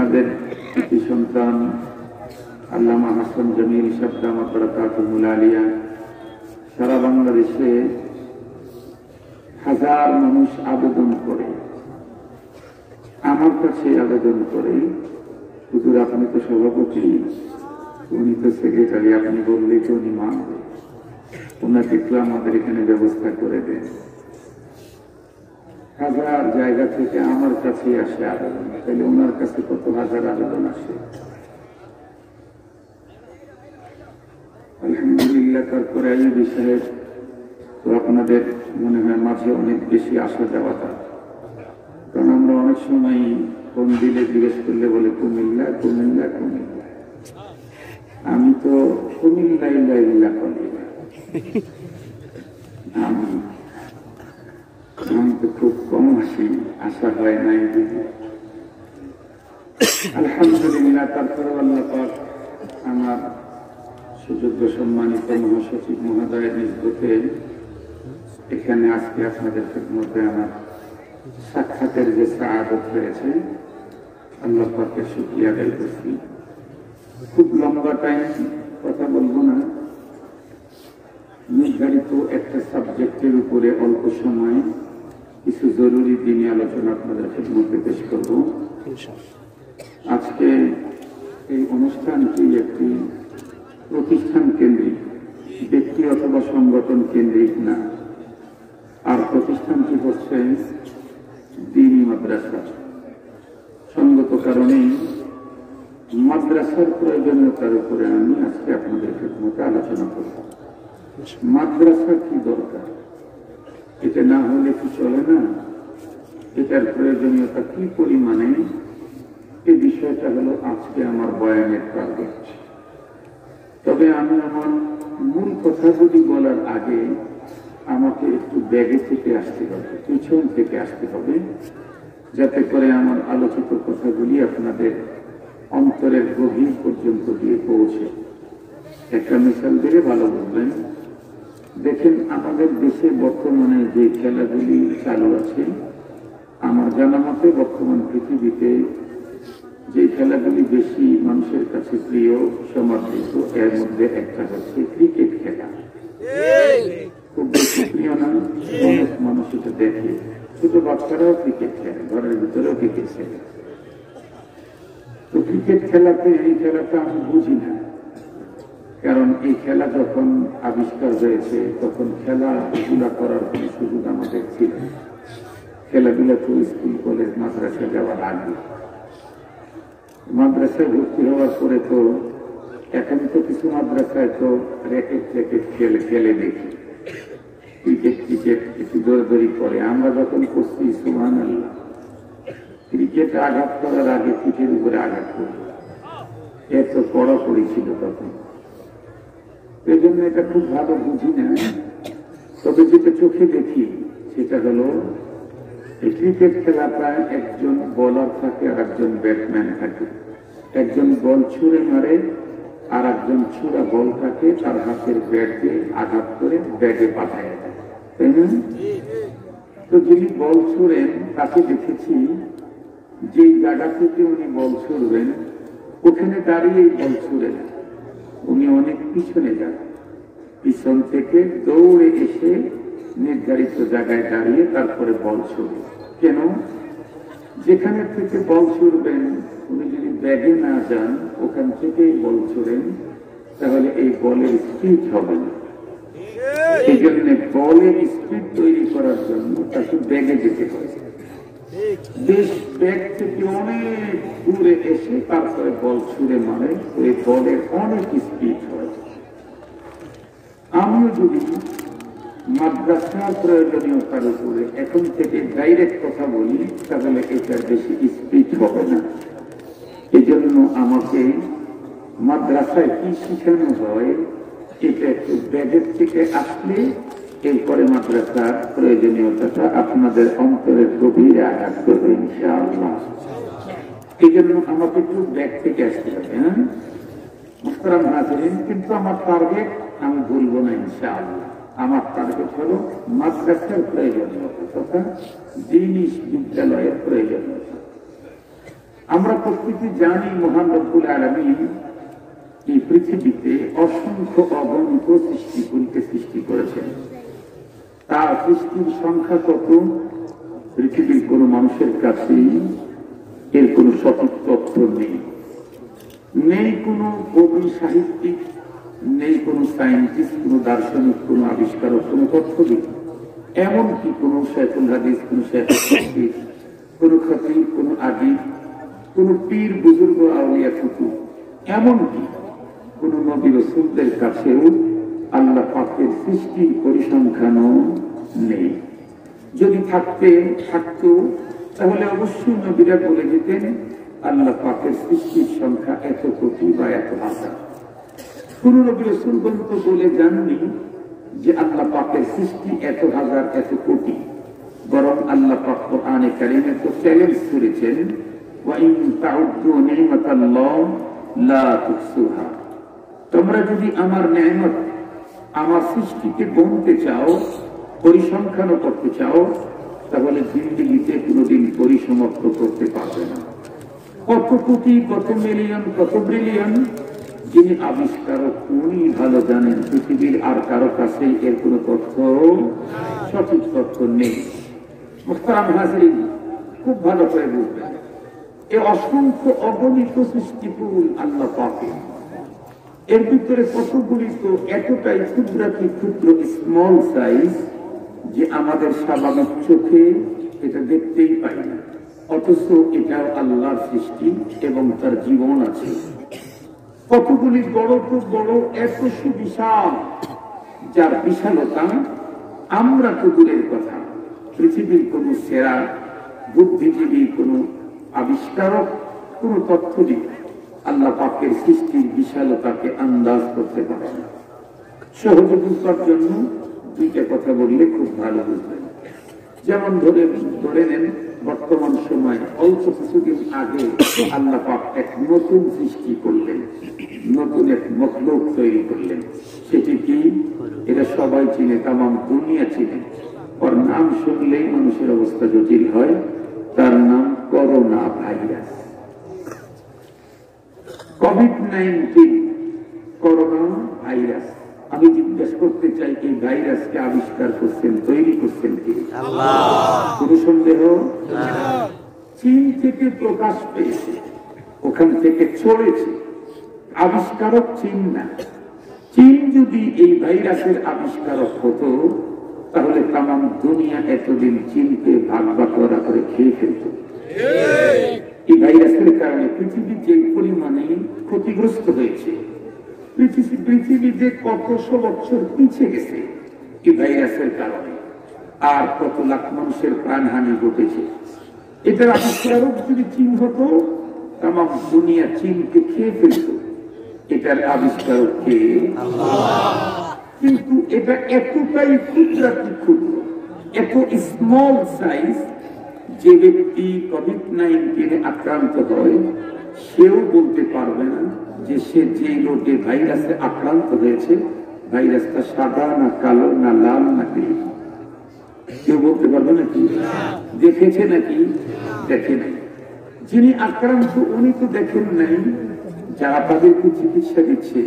আপনাদের কৃতি সন্তান আল্লামা হাসান জামিল সাহেব দামাত বারাকাতুহুল আলিয়া সারা বাংলাদেশে হাজার মানুষ আবেদন করে, আমার কাছে আবেদন করে, হুজুর আপনি তো সভাপতি, উনি তো সেক্রেটারি, আপনি বললেই তো উনি মানবে, ওনাকে একটু আমাদের এখানে ব্যবস্থা করে দেন। হাজার জায়গা থেকে আমার কাছে আসে আবেদন, তাহলে ওনার কাছে কত হাজার আবেদন আসে। আলহামদুলিল্লাহ। তারপরে এই বিষয়ে তো আপনাদের মনে হয় মাঝে অনেক বেশি আসা যাওয়াটা, কারণ আমরা অনেক সময় ফোন দিলে জিজ্ঞেস করলে বলে কুমিল্লা কুমিল্লা কুমিল্লা, আমি তো কুমিল্লা ইল্লা করি, আমি তো খুব কম আসি, আসা হয় নাই দিদি। আলহামদুলিল্লাহ। তারপরে আল্লাহ পাক আমার সুযোগ্য সম্মানিত মহাসচিব মহোদয়ের নির্দেশে এখানে আজকে আপনাদের মধ্যে আমার সাক্ষাতের যে সাআদত হয়েছে, আল্লাহ পাকের শুকরিয়া আদায় করছি। খুব লম্বা টাইম কথা বলবো না, নির্ধারিত একটা সাবজেক্টের উপরে অল্প সময় কিছু জরুরি দিনে আলোচনা আপনাদের মধ্যে পেশ করব। আজকে এই অনুষ্ঠানটি একটি প্রতিষ্ঠান কেন্দ্রিক, ব্যক্তি অথবা সংগঠন কেন্দ্রিক না, আর প্রতিষ্ঠানটি হচ্ছে দ্বীনি মাদ্রাসা। সঙ্গত কারণেই মাদ্রাসার প্রয়োজনীয়তার উপরে আমি আজকে আপনাদের মধ্যে আলোচনা করব। মাদ্রাসা কি দরকার, এটা না হলে কি চলে না, এটার প্রয়োজনীয়তা কি পরিমাণে, এই বিষয়টা হলো আজকে আমার বয়ানের টার্গেট। তবে আমি আমার মূল কথাগুলি বলার আগে আমাকে একটু ব্যাগে থেকে আসতে হবে, পিছন থেকে আসতে হবে, যাতে করে আমার আলোচিত কথাগুলি আপনাদের অন্তরের গভীর পর্যন্ত গিয়ে পৌঁছে। একটা মিসাল দিলে ভালো বুঝবেন। দেখেন, আমাদের দেশে বর্তমানে যে খেলাগুলি চালু আছে, আমার জানা মতে বর্তমান পৃথিবীতে যে খেলাগুলি বেশি মানুষের কাছে প্রিয় সমাদৃত, এর মধ্যে একটা হচ্ছে ক্রিকেট খেলা। খুব বেশি প্রিয় না, অনেক মানুষ এটা দেখে, ছোট বাচ্চারাও ক্রিকেট খেলে, ঘরের ভিতরেও ক্রিকেট খেলে। তো ক্রিকেট খেলাতে, এই খেলাটা আমি বুঝি না, কারণ এই খেলা যখন আবিষ্কার হয়েছে তখন খেলাধুলা করার কোন সুযোগ আমাদের ছিল না। খেলাধুলা তো স্কুল কলেজ মাদ্রাসা যাওয়ার আগে, মাদ্রাসায় ভর্তি হওয়ার পরে তো এখন তো কিছু মাদ্রাসায় তো র্যাকেট খেলে দেখি, ক্রিকেট একটু দৌড়াদৌড়ি করে। আমরা যখন করছি সুবহানাল্লাহ, ক্রিকেট আঘাত করার আগে পিঠের উপরে আঘাত করি, এত কড়াকড়ি ছিল তখন। এই জন্য এটা খুব ভালো বুঝি না, তবে যেটা চোখে দেখি সেটা হলো এই ক্রিকেট খেলাটায় একজন বোলার থাকে আর একজন ব্যাটম্যান থাকে। একজন বল ছুঁড়ে মারে আর একজন ছুঁড়া বল থাকে তার হাতের ব্যাট দিয়ে আঘাত করে ব্যাটে পাঠায় দেয়, তাই না? তো যিনি বল ছুঁড়েন তাকে দেখেছি যে জায়গা থেকে উনি বল ছুঁড়বেন ওখানে দাঁড়িয়ে বল ছুঁড়ে না, উনি অনেক পিছনে যান, পিছন থেকে দৌড়ে এসে নির্ধারিত জায়গায় দাঁড়িয়ে তারপরে বল ছুঁড়ে। কেন? যেখানে থেকে বল ছুঁড়বেন উনি যদি ব্যাগে না যান, ওখান থেকেই বল ছুঁড়েন, তাহলে এই বলের স্পিড হবে না। এই জন্য বলের স্পিড তৈরি করার জন্য তাকে ব্যাগে যেতে হয়, বেশ ব্যাগ থেকে অনেক দূরে এসে তারপরে বল ছুঁড়ে মারে, ওই বলের অনেক স্পিড হয়। আমিও যদি মাদ্রাসার প্রয়োজনীয়তার উপরে এখন থেকে ডাইরেক্ট কথা বলি, তাহলে এটার বেশি স্পিড হবে না। এই জন্য আমাকে মাদ্রাসায় কি শিখানো হয় এটা একটু ব্যাগের থেকে আসলে এরপরে মাদ্রাসার প্রয়োজনীয়তাটা আপনাদের অন্তরের গভীরে আঘাত করবে ইনশাআল্লাহ। এই জন্য আমাকে একটু ব্যাগ থেকে আসতে হবে। হ্যাঁ মুহতারাম হাজিরিন, কিন্তু আমার টার্গেট আমি বলবো না ইনশাআল্লাহ। আমার টার্গেট হলো মাদ্রাসার প্রয়োজনীয়তা তথা দ্বীনি বিদ্যালয়ের প্রয়োজনীয়তা। আমরা প্রকৃতি জানি মহান রব্বুল আলামিন এই পৃথিবীতে অসংখ্য অগণিত সৃষ্টিগুলিকে সৃষ্টি করেছেন। তার সৃষ্টির সংখ্যা কত পৃথিবীর কোন মানুষের কাছে এর কোন সঠিক তথ্য নেই। নেই কোন কবি সাহিত্যিক, নেই কোন সায়েন্টিস্ট, কোন দার্শনিক, কোন আবিষ্কারক, কোন তথ্যবিদ, এমনকি কোন শেখুল হাদিস, কোন শেখুল ফকিহ, কোন খতিব, কোন আদিব, কোন পীর বুজুর্গ আউলিয়া কুতুব, এমনকি কোন নবী রাসূলদের কাছেও আল্লাহ পাকের সৃষ্টির পরিসংখ্যানও নেই। যদি থাকতো তাহলে অবশ্যই নবীরা বলে যেতেন আল্লাহ পাকের সৃষ্টির সংখ্যা এত কোটি বা এত হাজার। কোন নবী রাসূলগণ তো বলে যাননি যে আল্লাহ পাকের সৃষ্টি এত হাজার এত কোটি, বরং আল্লাহ পাক কোরআনে কারীমে তো চ্যালেঞ্জ করেছেন, ওয়া ইন তাউদ্দু নি'মাতাল্লাহ লা তুহসুহা। তোমরা যদি আমার নেয়ামত, আমার সৃষ্টিকে গুনতে চাও, পরিসংখ্যান করতে চাও, তাহলে জিন্দেগিতে কোনোদিন পরিসমাপ্ত করতে পারবে না। কত কোটি, কত মিলিয়ন, কত বিলিয়ন, যিনি আবিষ্কারক উনি ভালো জানেন। পৃথিবীর আর কারো কাছেই এর কোনো তথ্য, সঠিক তথ্য নেই। মুহতারাম হাজিরিন, খুব ভালো করে বুঝবেন, এই অসংখ্য অগণিত সৃষ্টিকুল আল্লাহ পাকের, এর ভিতরে কতগুলি তো এতটাই ক্ষুদ্রাতি ক্ষুদ্র, স্মল সাইজ, যে আমাদের স্বাভাবিক চোখে এটা দেখতেই পাই না, অথচ এটাও আল্লাহর সৃষ্টি এবং তার জীবন আছে। কতগুলি বড় তো বড়, এত সুবিশাল, যার বিশালতা আমরা তো দূরের কথা, পৃথিবীর কোন সেরা বুদ্ধিজীবী, কোন আবিষ্কারক, কোন তথ্যবিদ আল্লাহ পাকের সৃষ্টির বিশালতাকে আন্দাজ করতে পারে না। সহজে বুঝবার জন্য দুইটা কথা বললে খুব ভালো বুঝবেন। যেমন ধরে নেন, বর্তমান সময় অল্প কিছুদিন আগে আল্লাহ পাক এক নতুন সৃষ্টি করলেন, নতুন এক মখলুক তৈরি করলেন। সেটি কি? এটা সবাই চিনে, তামাম দুনিয়া চিনে। ওর নাম শুনলেই মানুষের অবস্থা জটিল হয়। তার নাম corona virus, COVID-19, corona virus. আমি জিজ্ঞেস করতে চাই, এই ভাইরাসকে আবিষ্কার করছেন, তৈরি করছেন কে? আল্লাহ। কোন সন্দেহ? চীন থেকে প্রকাশ পেয়েছে, ওখান থেকে ছড়েছে, আবিষ্কারক চীন না। চীন যদি এই ভাইরাসের আবিষ্কারক হতো, তাহলে তামাম দুনিয়া এতদিন চীনকে ভাগ বাটোয়ারা করে খেয়ে ফেলত। এই ভাইরাসের কারণে পৃথিবী যে পরিমাণে ক্ষতিগ্রস্ত হয়েছে, পৃথিবী যে কতশো বছর পিছিয়ে গেছে এই ভাইরাসের কারণে, আর কত লাখ মানুষের প্রাণহানি ঘটেছে। এটার আবিষ্কারক যদি চীন হতো, তামাম দুনিয়া চীনকে খেয়ে ফেলত। এটার আবিষ্কারক কে? আল্লাহ। কিন্তু এটা এতটাই ক্ষুদ্রাতি ক্ষুদ্র, এত স্মল সাইজ, যে ব্যক্তি কোভিড-19 আক্রান্ত হয়, সেও বলতে পারবে না যে সে যে রোগে ভাইরাসে আক্রান্ত হয়েছে, ভাইরাসটা সাদা না কালো না লাল না নীল, কেউ বলতে পারবে নাকি? দেখেছে নাকি? দেখে নাই। যিনি আক্রান্ত উনি তো দেখেন নাই, যারা তাদেরকে চিকিৎসা দিচ্ছে,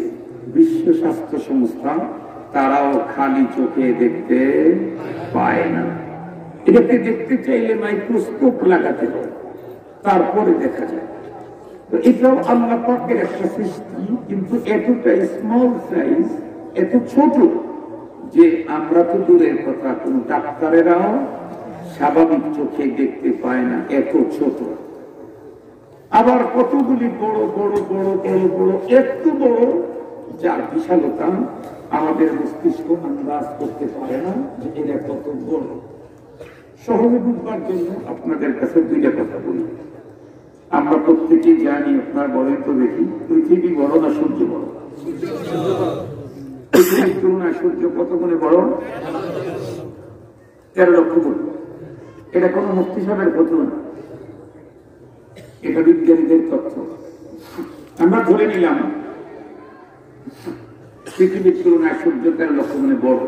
বিশ্ব স্বাস্থ্য সংস্থা, তারাও খালি চোখে দেখতে পায় না। এটাকে দেখতে চাইলে মাইক্রোস্কোপ লাগাতে হয়, তারপরে দেখা যায়। তো এটাও আল্লাহ পাকের একটা সৃষ্টি, কিন্তু এতটা স্মল সাইজ, এত ছোট, যে আমরা তো দূরের কথা, কোন ডাক্তারেরাও স্বাভাবিক চোখে দেখতে পায় না, এত ছোট। আবার কতগুলি বড় বড় বড় বড় বড়, এত বড়, যার বিশালতা আমাদের মস্তিষ্ক আন্দাজ করতে পারে না যে এটা কত বড়। সহজে বুঝবার জন্য আপনাদের কাছে দুইটা কথা বলি। আমরা প্রত্যেকেই জানি, আপনার বলেন তো দেখি, পৃথিবী বড় না সূর্য বড়? পৃথিবীর তুলনায় সূর্য কত গুণে বড়? 13 লক্ষ গুণ। এটা কোন মুফতি সাহেবের কথা না, এটা বিজ্ঞানীদের তথ্য। আমরা ধরে নিলাম পৃথিবীর তুলনায় সূর্য 13 লক্ষ গুণে বড়।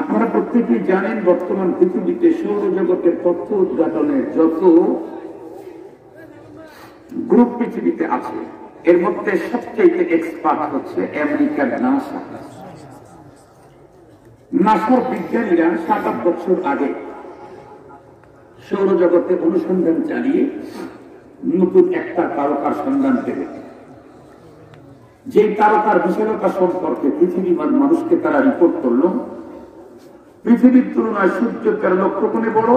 আপনারা প্রত্যেকেই জানেন, বর্তমান পৃথিবীতে সৌরজগতের তথ্য উদ্ঘাটনের যত গ্রুপ পৃথিবীতে আছে। এর মধ্যে সবচেয়ে এক্সপার্ট হচ্ছে আমেরিকার নাসা। নাসার বিজ্ঞানীরা 7-8 বছর আগে সৌরজগতে অনুসন্ধান চালিয়ে নতুন একটা তারকার সন্ধান পেল। যে তারকার বিশালতা সম্পর্কে পৃথিবীর মানুষকে তারা রিপোর্ট করল, পৃথিবীর তুলনায় সূর্য 13 লক্ষ গুণে বড়।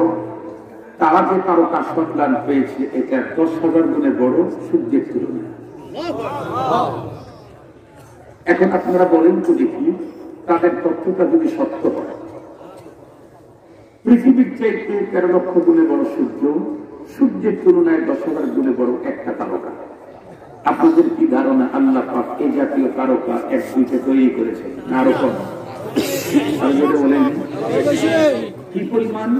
তারা যে তারকার সন্ধান পেয়েছে এটা 10,000 গুণে বড় সূর্যের তুলনায়। এখন আপনারা বলেন তো দেখি, তাদের তথ্যটা যদি সত্য হয়, পৃথিবীর চাইতে 13 লক্ষ গুণে বড় সূর্য, সূর্যের তুলনায় 10,000 গুণে বড় একটা তারকা। আপনাদের কি ধারণা আল্লাহ পাক এই জাতীয় তারকা 1-2টা তৈরি করেছেন? আরো কম? বলেন কি পরিমাণ?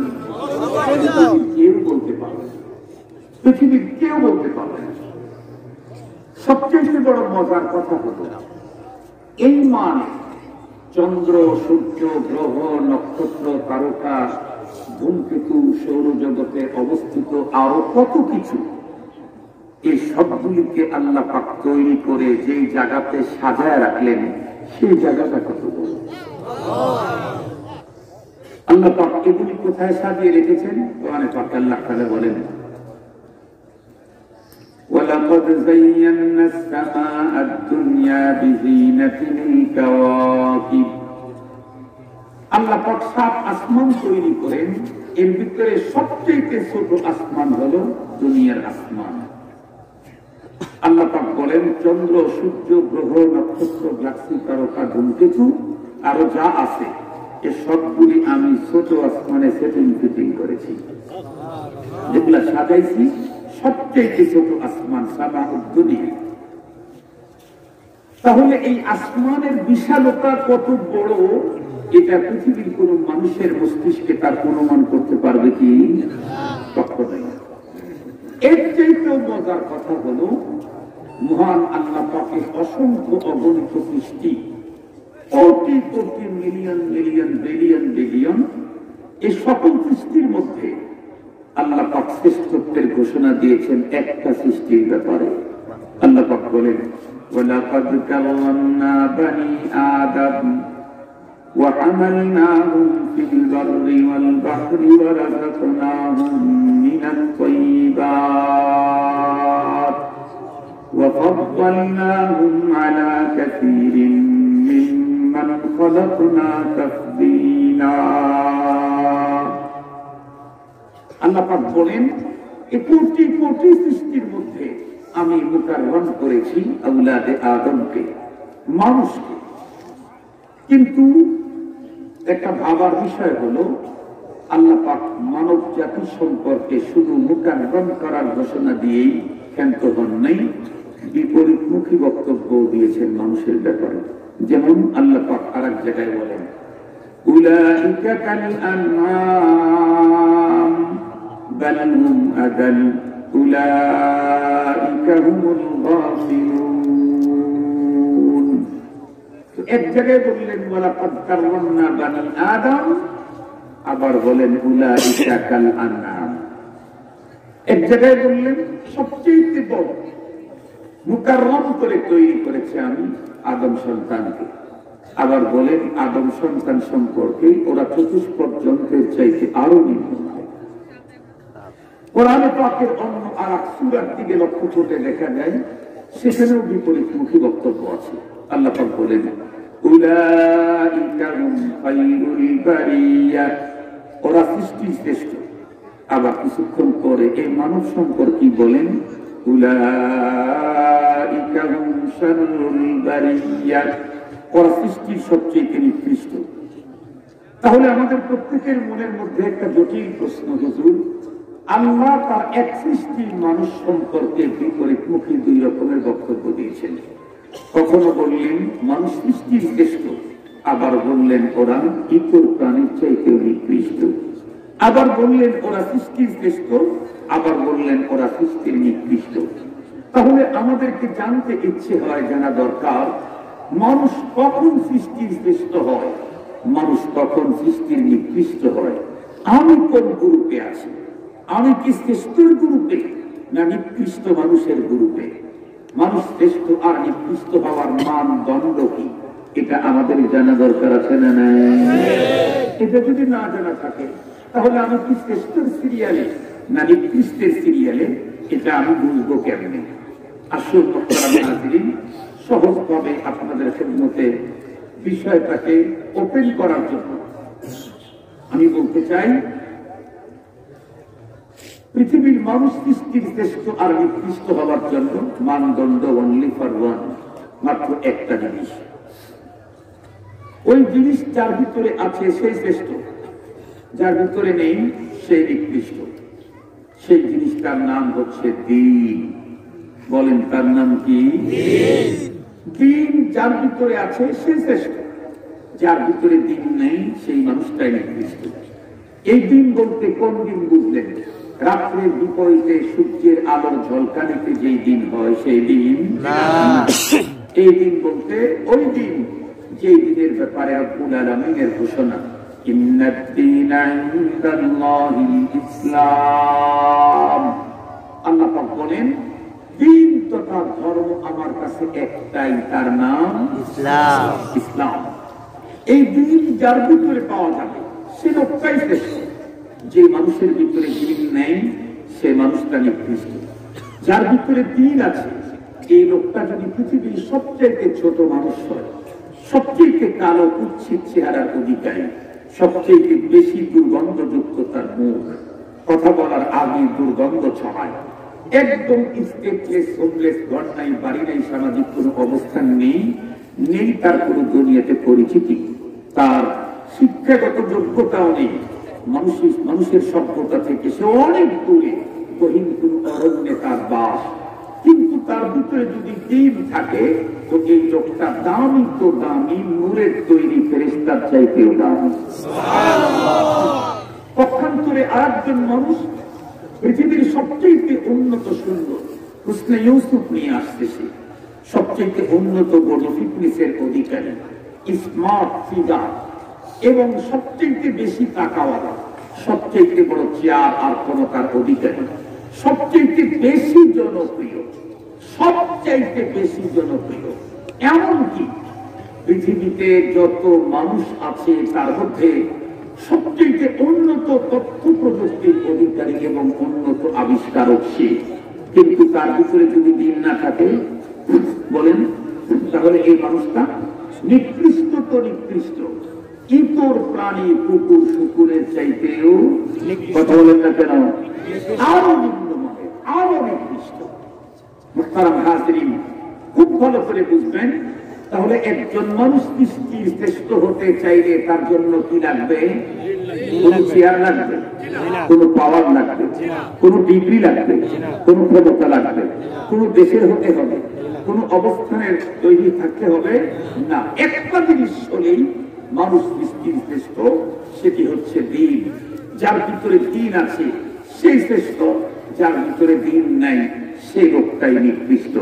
কেউ বলতে পারবে, পৃথিবীর কেউ বলতে পারবে না। সবচেয়ে বড় মজার কথা হলো, এই মানে চন্দ্র, সূর্য, গ্রহ, নক্ষত্র, তারকা, ধূমকেতু, সৌরজগতে অবস্থিত আরো কত কিছু, এই সবগুলিকে আল্লাহ পাক তৈরি করে যেই জায়গাতে সাজায় রাখলেন, সেই জায়গাটা কত বড়। আল্লাহ পাক এগুলি কোথায় সাজিয়ে রেখেছেন? কোরআনে পাক আল্লাহ তাআলা বলেন, وَلَقَدْ زَيَّنَّا السَّمَاءَ الدُّنْيَا بِزِينَةٍ الْكَوَاكِبِ। আল্লাহ পাক 7 আসমান তৈরি করেন, এর ভিতরে সবচেয়ে ছোট আসমান হলো দুনিয়ার আসমান। আল্লাহ পাক বলেন, চন্দ্র, সূর্য, গ্রহ, নক্ষত্র, গ্যালাক্সি, তারকা, ধূমকেতু আরো যা আছে, এ সবগুলি আমি ছোট আসমানে সেটিং ফিটিং করেছি। যেগুলা সাজাইছি সবচেয়ে ছোট আসমান, সামাউদ দুনিয়া। তাহলে এই আসমানের বিশালতা কত বড়, এটা পৃথিবীর কোন মানুষের মস্তিষ্কে তার অনুমান করতে পারবে কি? কখনোই। এর চাইতেও মজার কথা হলো, মহান আল্লাহ পাকের অসংখ্য অগণিত সৃষ্টি, crore crore million million billion billion, এই সকল সৃষ্টির মধ্যে আল্লাহ পাক শ্রেষ্ঠত্বের ঘোষণা দিয়েছেন একটা সৃষ্টির ব্যাপারে। আল্লাহ পাক বলেন, ওয়ালাকাদ কাররামনা বানি আদম ওয়া হামালনাহুম ফিল বাররি ওয়াল বাহরি ওয়া রাযাকনাহুম মিনাত তাইয়্যিবাত ওয়া ফাদ্দালনাহুম আলা কাসীরিন মিম্মান খালাকনা তাফদীলা। আল্লাহ পাক বলেন, এই কোটি কোটি সৃষ্টির মধ্যে আমি মুকাররম করেছি আওলাদে আদমকে, মানুষকে। কিন্তু একটা ভাবার বিষয় হলো, আল্লাহ পাক মানব জাতি সম্পর্কে শুধু মুকাররম করার ঘোষণা দিয়েই ক্ষান্ত হন নাই, বিপরীতমুখী বক্তব্য দিয়েছেন মানুষের ব্যাপারে। যেমন আল্লাহ পাক আরেক জায়গায় বলেন, উলাইকা কাল আনআম বাল হুম আদাল উলাইকা হুমুল গাফিলুন। এক জায়গায় বললেন ওয়ালাকাদ কাররামনা বানি আদম, আবার বলেন উলাইকা কাল আনআম। এক জায়গায় বললেন সবচেয়ে বড় মুকাররম করে তৈরি করেছে আমি আদম সন্তানকে, আবার বলেন আদম সন্তান সম্পর্কে ওরা চতুষ্পদ যন্ত্রের চাইতে আরো নিম্ন। কোরআনে পাকের অন্য আর এক সূরার দিকে লক্ষ্য করতে দেখা যায়, সেখানেও বিপরীতমুখী বক্তব্য আছে। আল্লাহ পাক বলেন, উলাইকা হুম খায়রুল বারিয়া, ওরা সৃষ্টির শ্রেষ্ঠ। আবার কিছুক্ষণ পরে এই মানব সম্পর্কে বলেন, উলাইকা হুম শাররুল বারিয়া, ওরা সৃষ্টির সবচেয়ে নিকৃষ্ট। তাহলে আমাদের প্রত্যেকের মনের মধ্যে একটা জটিল প্রশ্ন, হুজুর, আল্লাহ তার এক সৃষ্টির মানুষ সম্পর্কে বিপরীতমুখী 2 রকমের বক্তব্য দিয়েছেন। কখনো বললেন মানুষ সৃষ্টির শ্রেষ্ঠ, আবার বললেন ওরা ইতর প্রাণীর চাইতেও নিকৃষ্ট। আবার বললেন ওরা সৃষ্টির শ্রেষ্ঠ, আবার বললেন ওরা সৃষ্টির নিকৃষ্ট। তাহলে আমাদেরকে জানতে ইচ্ছে হয়, জানা দরকার, মানুষ কখন সৃষ্টির শ্রেষ্ঠ হয়, মানুষ কখন সৃষ্টির নিকৃষ্ট হয়। আমি কোন গ্রুপে আছি? আমি কি শ্রেষ্ঠর গ্রুপে, না নিকৃষ্ট মানুষের গ্রুপে? মানুষ শ্রেষ্ঠ আর নিকৃষ্ট হওয়ার মানদণ্ড কি, এটা আমাদের জানা দরকার আছে না নাই? এটা যদি না জানা থাকে তাহলে আমি কি শ্রেষ্ঠের সিরিয়ালে না নিকৃষ্টের সিরিয়ালে, এটা আমি বুঝবো কেমনে? আসল সহজভাবে আপনাদের খেদমতে বিষয়টাকে ওপেন করার জন্য আমি বলতে চাই, পৃথিবীর মানুষ সৃষ্টির শ্রেষ্ঠ আর নিকৃষ্ট হওয়ার জন্য মানদণ্ড অনলি ফর ওয়ান, মাত্র একটা জিনিস। ওই জিনিস যার ভিতরে আছে সেই শ্রেষ্ঠ, যার ভিতরে নেই সেই নিকৃষ্ট। সেই জিনিসটার নাম হচ্ছে দ্বীন। বলেন তার নাম কি? দ্বীন যার ভিতরে আছে সেই শ্রেষ্ঠ, যার ভিতরে দ্বীন নেই সেই মানুষটাই নিকৃষ্ট। এই দিন বলতে কোন দিন বুঝলেন? রাত্রের বিপরীতে সূর্যের আলোর ঝলকানিতে যেই দিন হয় সেই দিন না। এই দিন বলতে ওই দিন যেই দিনের ব্যাপারে রব্বুল আলামিনের ঘোষণা, ইন্নাদ-দীনা ইনদাল্লাহিল ইসলাম। আল্লাহ পাক বলেন, দিন তথা ধর্ম আমার কাছে একটাই, তার নাম ইসলাম। ইসলাম এই দিন যার ভিতরে পাওয়া যাবে সে লোকটাই শ্রেষ্ঠ। যে মানুষের ভিতরে দিন নেই সে মানুষটা নিকৃষ্ট। যার ভিতরে দিন আছে এই লোকটা যদি পৃথিবীর সবচেয়ে ছোট মানুষ হয়, সবচেয়ে কালো কুৎসিত চেহারার অধিকারী, সবচেয়ে বেশি দুর্গন্ধযুক্ত তার মুখ, কথা বলার আগে দুর্গন্ধ ছড়ায়, একদম স্টেটলেস হোমলেস, ঘর নাই বাড়ি নাই, সামাজিক কোনো অবস্থান নেই, নেই তার কোনো দুনিয়াতে পরিচিতি, তার শিক্ষাগত যোগ্যতাও নেই, মানুষের সভ্যতা থেকে সে অনেক দূরে, গহীন কোন অরণ্যে তার বাস, কিন্তু তার ভিতরে যদি দিন থাকে তো এই লোকটা দামি তো দামি, নূরের তৈরি ফেরেশতার চাইতেও দামি। পক্ষান্তরে আরেকজন মানুষ পৃথিবীর সবচেয়ে উন্নত সুন্দর হুসনে ইউসুফ নিয়ে আসতেছে, সবচেয়ে উন্নত বডি ফিটনেসের অধিকারী, স্মার্ট ফিগার এবং সবচেয়ে বেশি টাকাওয়ালা, সবচেয়ে বড় চেয়ার আর ক্ষমতার অধিকারী, সবচেয়ে বেশি জনপ্রিয়, সবচাইতে বেশি জনপ্রিয়। এমনকি পৃথিবীতে যত মানুষ আছে তার মধ্যে সবচেয়ে উন্নত তথ্য প্রযুক্তির অধিকারী এবং উন্নত আবিষ্কারক সে, কিন্তু তার ভিতরে যদি দিন না থাকে বলেন তাহলে এই মানুষটা নিকৃষ্ট তো নিকৃষ্ট, ইতর প্রাণী কুকুর শুকুরের চাইতেও, কথা বলেন না কেন, আরো নিম্নমানের, আরো নিকৃষ্ট। মুহতারাম হাজিরিন, খুব ভালো করে বুঝবেন। তাহলে একজন মানুষ সৃষ্টির শ্রেষ্ঠ হতে চাইলে তার জন্য কি লাগবে? কোন চেয়ার লাগবে, কোন পাওয়ার লাগবে, কোন ডিগ্রি লাগবে, কোন ক্ষমতা লাগবে, কোন দেশের হতে হবে, কোন অবস্থানের তৈরি থাকতে হবে না। একটা জিনিস হলেই মানুষ সৃষ্টির শ্রেষ্ঠ, সেটি হচ্ছে দিন। যার ভিতরে দিন আছে সেই শ্রেষ্ঠ, যার ভিতরে দিন নাই সেই লোকটাই নিকৃষ্ট।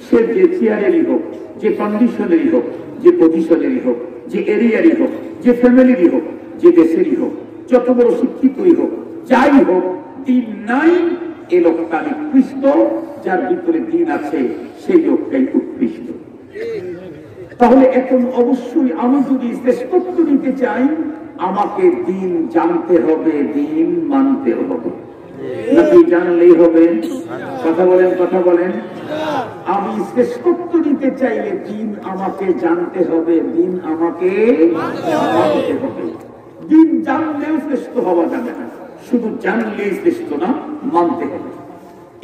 সে যে চেয়ারেরই হোক, যে কন্ডিশনেরই হোক, যে পজিশনেরই হোক, যে এরিয়ারই হোক, যে ফ্যামিলিরই হোক, যে দেশেরই হোক, যত বড় শিক্ষিতই হোক, যাই হোক, দিন নাই এ লোকটা নিকৃষ্ট। যার ভিতরে দিন আছে সেই লোকটাই উৎকৃষ্ট। তাহলে এখন অবশ্যই আমি যদি শ্রেষ্ঠত্ব নিতে চাই আমাকে দিন জানতে হবে, দিন মানতে হবে, নাকি জানলেই হবে? কথা বলেন, কথা বলেন। আমি শ্রেষ্ঠত্ব নিতে চাইলে দিন আমাকে জানতে হবে, দিন আমাকে মানতে হবে। দিন জানলেও শ্রেষ্ঠ হওয়া যাবে না, শুধু জানলেই শ্রেষ্ঠ না, মানতে হবে।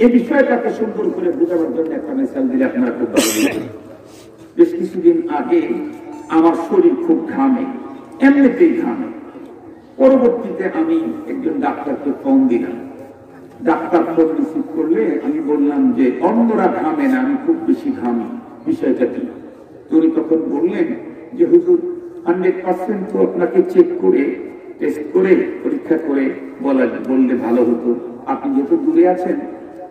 এই বিষয়টাকে সুন্দর করে বোঝানোর জন্য একটা মিসাল দিলে আপনারা খুব ভালো বুঝবেন। বেশ কিছুদিন আগে আমার শরীর খুব ঘামে, এমনিতেই ঘামে। পরবর্তীতে আমি একজন ডাক্তারকে ফোন দিলাম। ডাক্তার ফোন রিসিভ করলে আমি বললাম যে অন্যরা ঘামে না, আমি খুব বেশি ঘামি, বিষয়টা কি? উনি তখন বললেন যে হুজুর 100% তো আপনাকে চেক করে, টেস্ট করে, পরীক্ষা করে বললে ভালো হতো। আপনি যত দূরে আছেন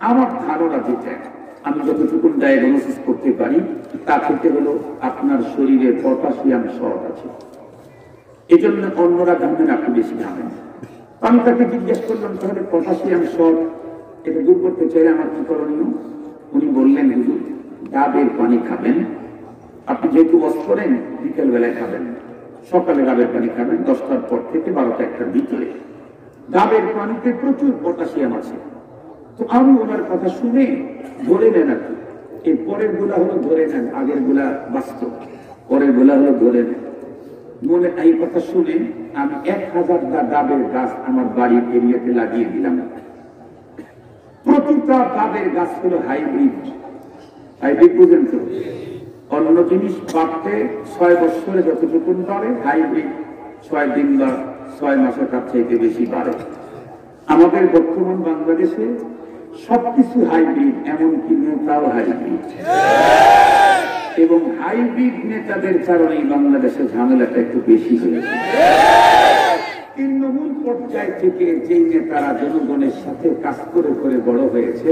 আমার ধারণা যেটা, আমি যতটুকু ডায়াগনোসিস করতে পারি তা থেকে হলো আপনার শরীরে পটাশিয়াম শর্ট আছে, এজন্য অন্যরা ঘামেন, আপনি বেশি ঘামেন। আমি তাকে জিজ্ঞেস করলাম তাহলে পটাশিয়াম শর্ট এটা দূর করতে চাইলে আমার কি করণীয়? উনি বললেন, হুজুর ডাবের পানি খাবেন, আপনি যেহেতু ওয়াজ করেন বিকেল বেলায় খাবেন, সকালে ডাবের পানি খাবেন 10টার পর থেকে 12টা 1টার ভিতরে। ডাবের পানিতে প্রচুর পটাশিয়াম আছে। তো আমি ওনার কথা শুনে ধরে নেন আর কি, এই পরের গুলা হলো ধরে নেন, আগের গুলা বাস্তব, পরের গুলা হলো ধরে নেন। মনে এই কথা শুনে আমি 1000টা ডাবের গাছ আমার বাড়ির এরিয়াতে লাগিয়ে দিলাম। প্রতিটা ডাবের গাছ হলো হাইব্রিড। হাইব্রিড বুঝেন তো? অন্য জিনিস বাড়তে 6 বছরে যতটুকু বাড়ে, হাইব্রিড 6 দিন বা 6 মাসের কাছ থেকে বেশি বাড়ে। আমাদের বর্তমান বাংলাদেশে সবকিছু হাইব্রিড, এমনকি নেতাও হাইব্রিড, এবং হাইব্রিড নেতাদের কারণেই বাংলাদেশের ঝামেলাটা একটু বেশি হয়েছে। তৃণমূল পর্যায় থেকে যে নেতারা জনগণের সাথে কাজ করে করে বড় হয়েছে,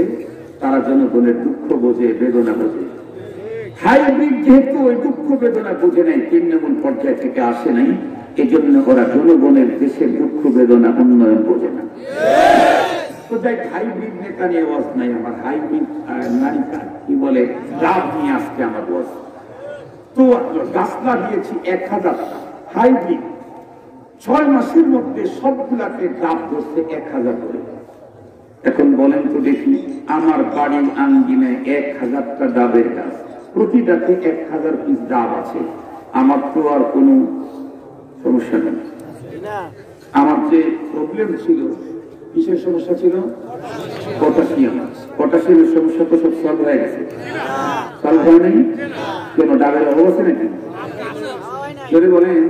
তারা জনগণের দুঃখ বোঝে, বেদনা বোঝে। হাইব্রিড যেহেতু ওই দুঃখ বেদনা বুঝে নাই, তৃণমূল পর্যায় থেকে আসে নাই, এজন্য ওরা জনগণের দেশের দুঃখ বেদনা উন্নয়ন বোঝে না। তো যাই হাইব্রিড নেতা নিয়ে ওয়াজ নাই আমার, হাইব্রিড নারিকা কি বলে ডাব নিয়ে আসছে আমার ওয়াজ। তো গাছ লাগিয়েছি 1000টা হাইব্রিড, 6 মাসের মধ্যে সবগুলাতে ডাব ধরছে 1000 করে। এখন বলেন তো দেখি, আমার বাড়ির আঙ্গিনায় 1000টা ডাবের গাছ, প্রতিটাতে 1000 পিস ডাব আছে, আমার তো আর কোনো সমস্যা নেই। আমার যে প্রবলেম ছিল, কিসের সমস্যা ছিল? পটাশিয়াম। পটাশিয়ামের সমস্যা তো সব সলভ হয়ে গেছে। সলভ হয় নাই কেন? ডাবের অভাব আছে নাকি? যদি বলেন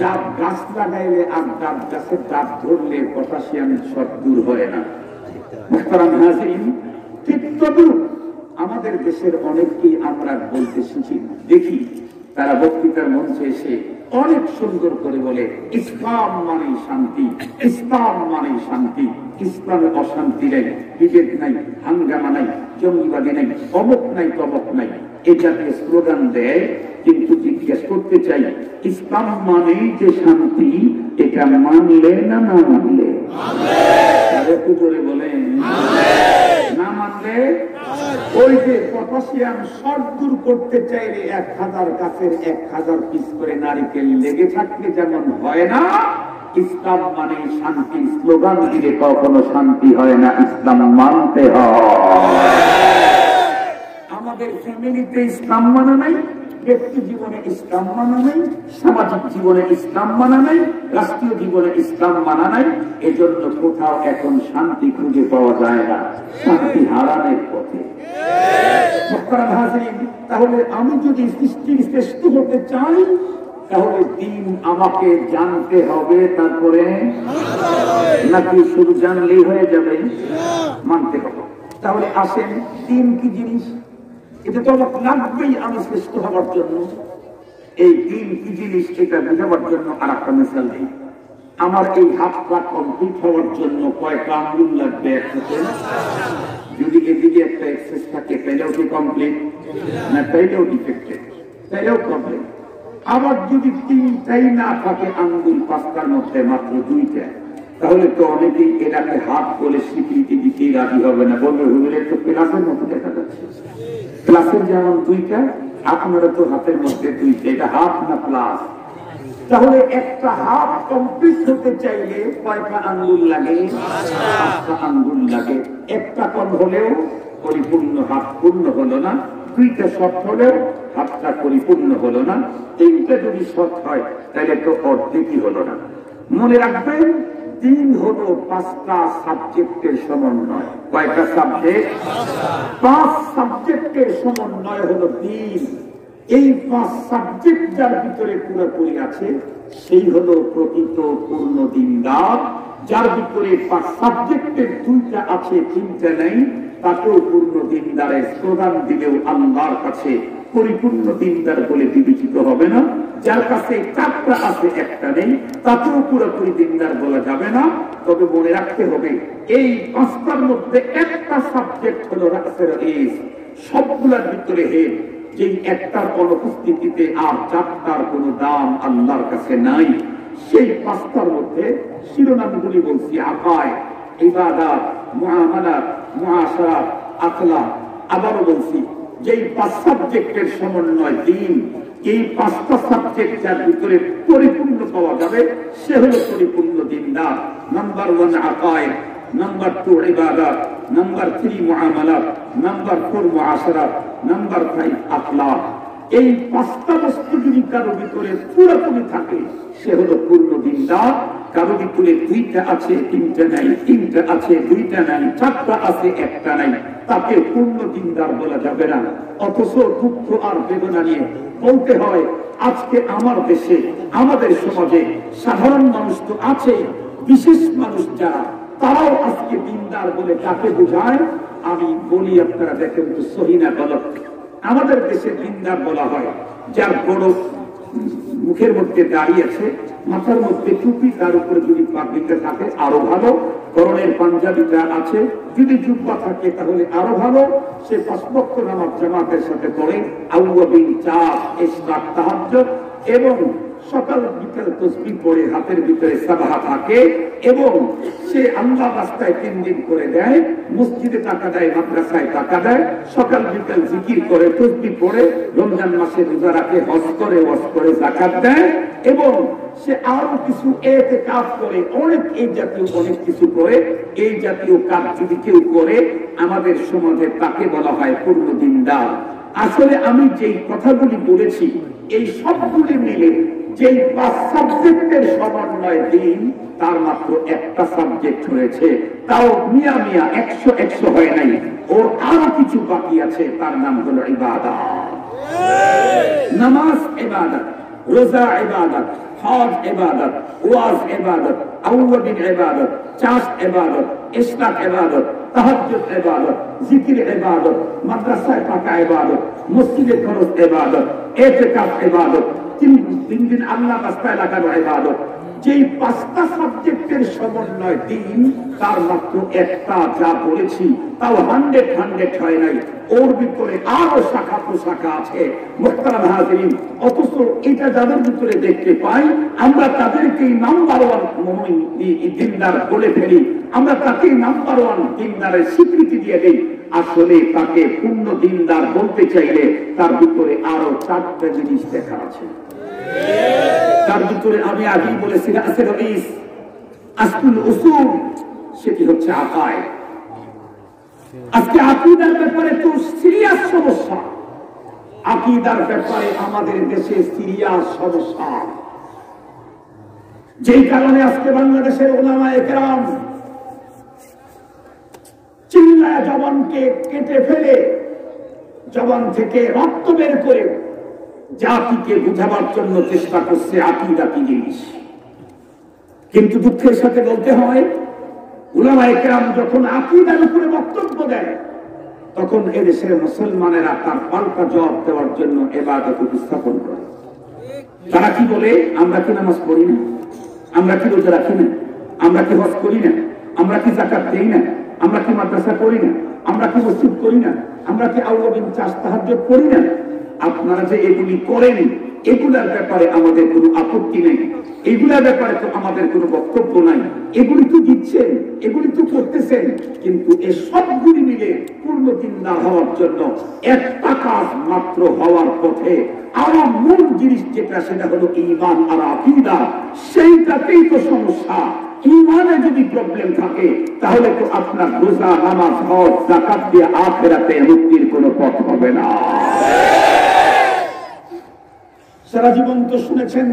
ডাব গাছ লাগাইলে আর ডাব গাছের ডাব ধরলে পটাশিয়াম সব দূর হয় না। ঠিক তদ্রুপ আমাদের দেশের অনেককেই আমরা বলতে শিখি, দেখি তারা বক্তৃতার মঞ্চে এসে অনেক সুন্দর করে বলে ইসলাম মানে শান্তি, ইসলাম মানে শান্তি, ইসলামে অশান্তি নেই, বিভেদ নাই, হাঙ্গামা নাই, জঙ্গিবাদী নাই, অমুক নাই, তমক নাই, এই জাতীয় স্লোগান দেয়। কিন্তু জিজ্ঞেস করতে চাই, ইসলাম মানেই যে শান্তি, এটা মানলে না না মানলে? একটু জোরে বলেন। না মানলে ওই যে পটাশিয়াম শর্ট দূর করতে চাইলে 1000 গাছের 1000 পিস করে নারিকেল লেগে থাকলে যেমন হয় না, ইসলাম মানে শান্তি স্লোগান দিলে কখনো শান্তি হয় না, ইসলাম মানতে হয়। আমাদের ফ্যামিলিতে ইসলাম মানা নাই, ব্যক্তি জীবনে ইসলাম মানা নাই, সামাজিক জীবনে ইসলাম মানা নাই, রাষ্ট্রীয় জীবনে ইসলাম মানা নাই। এজন্য কোথাও এখন শান্তি খুঁজে পাওয়া যায় না, শান্তি হারানোর পথে। তাহলে আমি যদি সৃষ্টির শ্রেষ্ঠ হতে চাই, তাহলে দিন আমাকে জানতে হবে, তারপরে নাকি শুধু জানলেই হয়ে যাবে? মানতে হবে। তাহলে আসেন, দিন কি জিনিস? এটা তো আমার লাগবেই আমি শ্রেষ্ঠ হওয়ার জন্য। এই দিন কি জিনিস এটা বোঝাবার জন্য আর একটা মিসাল দিই। আমার এই হাতটা কমপ্লিট হওয়ার জন্য কয়টা আঙ্গুল লাগবে একসাথে? যদি এদিকে একটা এক্সেস থাকে তাইলেও কি কমপ্লিট না? তাইলেও ডিফেক্টেড, তাইলেও কমপ্লিট। আবার যদি 3টাই না থাকে আঙ্গুল 5টার মধ্যে মাত্র 2টা, তাহলে তো অনেকেই এটাকে হাত বলে স্বীকৃতি দিতেই রাজি হবে না, বলবে হুজুরের তো ক্লাসের মতো দেখা যাচ্ছে। ক্লাসের যেমন 2টা, আপনারা তো হাতের মধ্যে 2টা, এটা হাত না প্লাস? তাহলে একটা হাত কমপ্লিট হতে চাইলে কয়টা আঙ্গুল লাগে? 5টা আঙ্গুল লাগে। একটা কম হলেও পরিপূর্ণ হাত পূর্ণ হলো না, 2টা শর্ট হলেও হাতটা পরিপূর্ণ হলো না, 3টা যদি শর্ট হয় তাহলে তো অর্ধেকই হলো না। মনে রাখবেন, দিন হলো 5টা সাবজেক্টের সমন্বয়। কয়টা সাবজেক্ট? 5 সাবজেক্টের সমন্বয় হলো দিন। এই 5 সাবজেক্ট যার ভিতরে পুরোপুরি আছে, সেই হলো প্রকৃত পূর্ণ দিনদার। যার ভিতরে 5 সাবজেক্টের 2টা আছে, 3টা নেই, তাকেও পূর্ণ দিনদারের স্লোগান দিলেও আল্লাহর কাছে পরিপূর্ণ দিনদার বলে বিবেচিত হবে না। যার কাছে 4টা আছে, 1টা নেই, তাকেও পুরোপুরি দিনদার বলা যাবে না। তবে মনে রাখতে হবে, এই 5টার মধ্যে একটা সাবজেক্ট হলো রাসের ইস, সবগুলোর ভিতরে হেড। যেই একটার অনুপস্থিতিতে আর 4টার কোনো দাম আল্লাহর কাছে নাই। সেই 5টার মধ্যে শিরোনামগুলি বলছি: আকায়, ইবাদত, মুআমালাত, মুআশারাত, আখলাক। আবারও বলছি, যেই 5 সাবজেক্টের সমন্বয় দ্বীন, এই 5টা সাবজেক্ট যার ভিতরে পরিপূর্ণ পাওয়া যাবে সে হলো পরিপূর্ণ দ্বীনদার। নাম্বার 1 আকায়েদ, নাম্বার 2 ইবাদত, নাম্বার 3 মুআমালাত, নাম্বার 4 মুআশারাত, নাম্বার 5 আখলাক। এই 5টা বস্তু যদি কারো ভিতরে পুরোপুরি থাকে সে হলো পূর্ণ দ্বীনদার। কারো ভিতরে 2টা আছে, 3টা নাই, 3টা আছে, 2টা নাই, 4টা আছে, 1টা নাই, তাকে পূর্ণ দ্বীনদার বলা যাবে না। অথচ দুঃখ আর বেদনা নিয়ে বলতে হয়, আজকে আমার দেশে, আমাদের সমাজে সাধারণ মানুষ তো আছে, বিশেষ মানুষ যারা, তারাও আজকে দ্বীনদার বলে কাকে বোঝায়? আমি বলি, আপনারা দেখেন তো সহি না গলত। আমাদের দেশে দ্বীনদার বলা হয় যার বড় মুখের মধ্যে দাঁড়িয়ে আছে, মাথার মধ্যে টুপি, তার উপরে যদি পাগড়িটা থাকে আরো ভালো, করণের পাঞ্জাবিটা আছে, যদি জুব্বা থাকে তাহলে আরো ভালো। সে 5 ওয়াক্ত নামাজ জামাতের সাথে পড়ে, আউয়াবিন, চার, ইশরাক, তাহাজ্জুদ এবং সকাল বিকাল তাসবিহ পড়ে, হাতের ভিতরে সাবাহা থাকে এবং সে আল্লাহ রাস্তায় 3 দিন করে দেয়, মসজিদে টাকা দেয়, মাদ্রাসায় টাকা দেয়, সকাল বিকাল জিকির করে, তাসবিহ পড়ে, রমজান মাসে রোজা রাখে, হজ করে, যাকাত দেয় এবং সে আরো কিছু ইতিকাফ করে, অনেক এই জাতীয় অনেক কিছু করে। এই জাতীয় কাজ যদি কেউ করে আমাদের সমাজে তাকে বলা হয় পূর্ণ দ্বীনদার। আসলে আমি যেই কথাগুলি বলেছি এই সবগুলি মিলে যেই 5 সাবজেক্টের সমন্বয় দ্বীন, তার মাত্র একটা সাবজেক্ট হয়েছে, তাও মিয়া 100 হয় নাই, ওর আরো কিছু বাকি আছে, তার নাম হলো ইবাদত। নামাজ ইবাদত, রোজা ইবাদত, হজ ইবাদত, ওয়াজ ইবাদত, আউয়াবিন ইবাদত, চাষ ইবাদত, ইশরাক ইবাদত, তাহাজ্জুদ ইবাদত, জিকির ইবাদত, মাদ্রাসায় টাকা ইবাদত, মসজিদে খরচ ইবাদত, ইতিকাফ ইবাদত, 3 দিন আল্লাহ রাস্তায় লাগানো ইবাদত। যেই 5টা সাবজেক্টের সমন্বয় দ্বীন, তার মাত্র একটা যা বলেছি তাও 100 হয় নাই, ওর ভিতরে আরো শাখা প্রশাখা আছে মুহতারাম হাজিরিন। অথচ এটা যাদের ভিতরে দেখতে পাই আমরা তাদেরকেই নাম্বার 1 দ্বীনদার বলে ফেলি, আমরা তাকেই নাম্বার 1 দ্বীনদারের স্বীকৃতি দিয়ে দেই। আসলে তাকে পূর্ণ দ্বীনদার বলতে চাইলে তার ভিতরে আরো 4টা জিনিস দেখা আছে। তার ভিতরে আমি আগেই বলেছিলাম আছে রইস আসলুল উসুল, সেটি হচ্ছে আকায়েদ। আজকে আকীদার ব্যাপারে তো সিরিয়াস সমস্যা, আকীদার ব্যাপারে আমাদের দেশে সিরিয়াস সমস্যা, যেই কারণে আজকে বাংলাদেশের উলামায়ে কেরাম চিল্লায়া জবানকে কেটে ফেলে, জবান থেকে রক্ত বের করে জাতিকে বুঝাবার জন্য চেষ্টা করছে আকীদা কি জিনিস। কিন্তু দুঃখের সাথে বলতে হয়, উলামায়ে কেরাম যখন আকীদার উপরে বক্তব্য দেয় তখন এদেশের মুসলমানেরা তার পাল্টা জবাব দেওয়ার জন্য ইবাদত উপস্থাপন করে। তারা কি বলে, আমরা কি নামাজ পড়ি না, আমরা কি রোজা রাখি না, আমরা কি হজ করি না, আমরা কি যাকাত দেই না, আমরা কি মাদ্রাসা পড়ি না, আমরা কি মসজিদ করি না, আমরা কি আউয়াবিন, চাষ, তাহাজ্জুদ পড়ি না। আপনারা যে এগুলি করেন এগুলার ব্যাপারে আমাদের কোনো আপত্তি নেই, এগুলার ব্যাপারে তো আমাদের কোনো বক্তব্য নাই, এগুলি তো দিচ্ছেন, এগুলি তো করতেছেন, কিন্তু এই সবগুলি মিলে পূর্ণ দ্বীনদার হওয়ার জন্য একটা কাজ মাত্র হওয়ার পথে আরো মূল জিনিস যেটা, সেটা হলো ঈমান আর আকীদা। সেইটাতেই তো সমস্যা। ঈমানে যদি প্রবলেম থাকে তাহলে তো আপনার রোজা, নামাজ, হজ, যাকাত দিয়ে আখিরাতে মুক্তির কোনো পথ হবে না। সারা জীবন তো শুনেছেন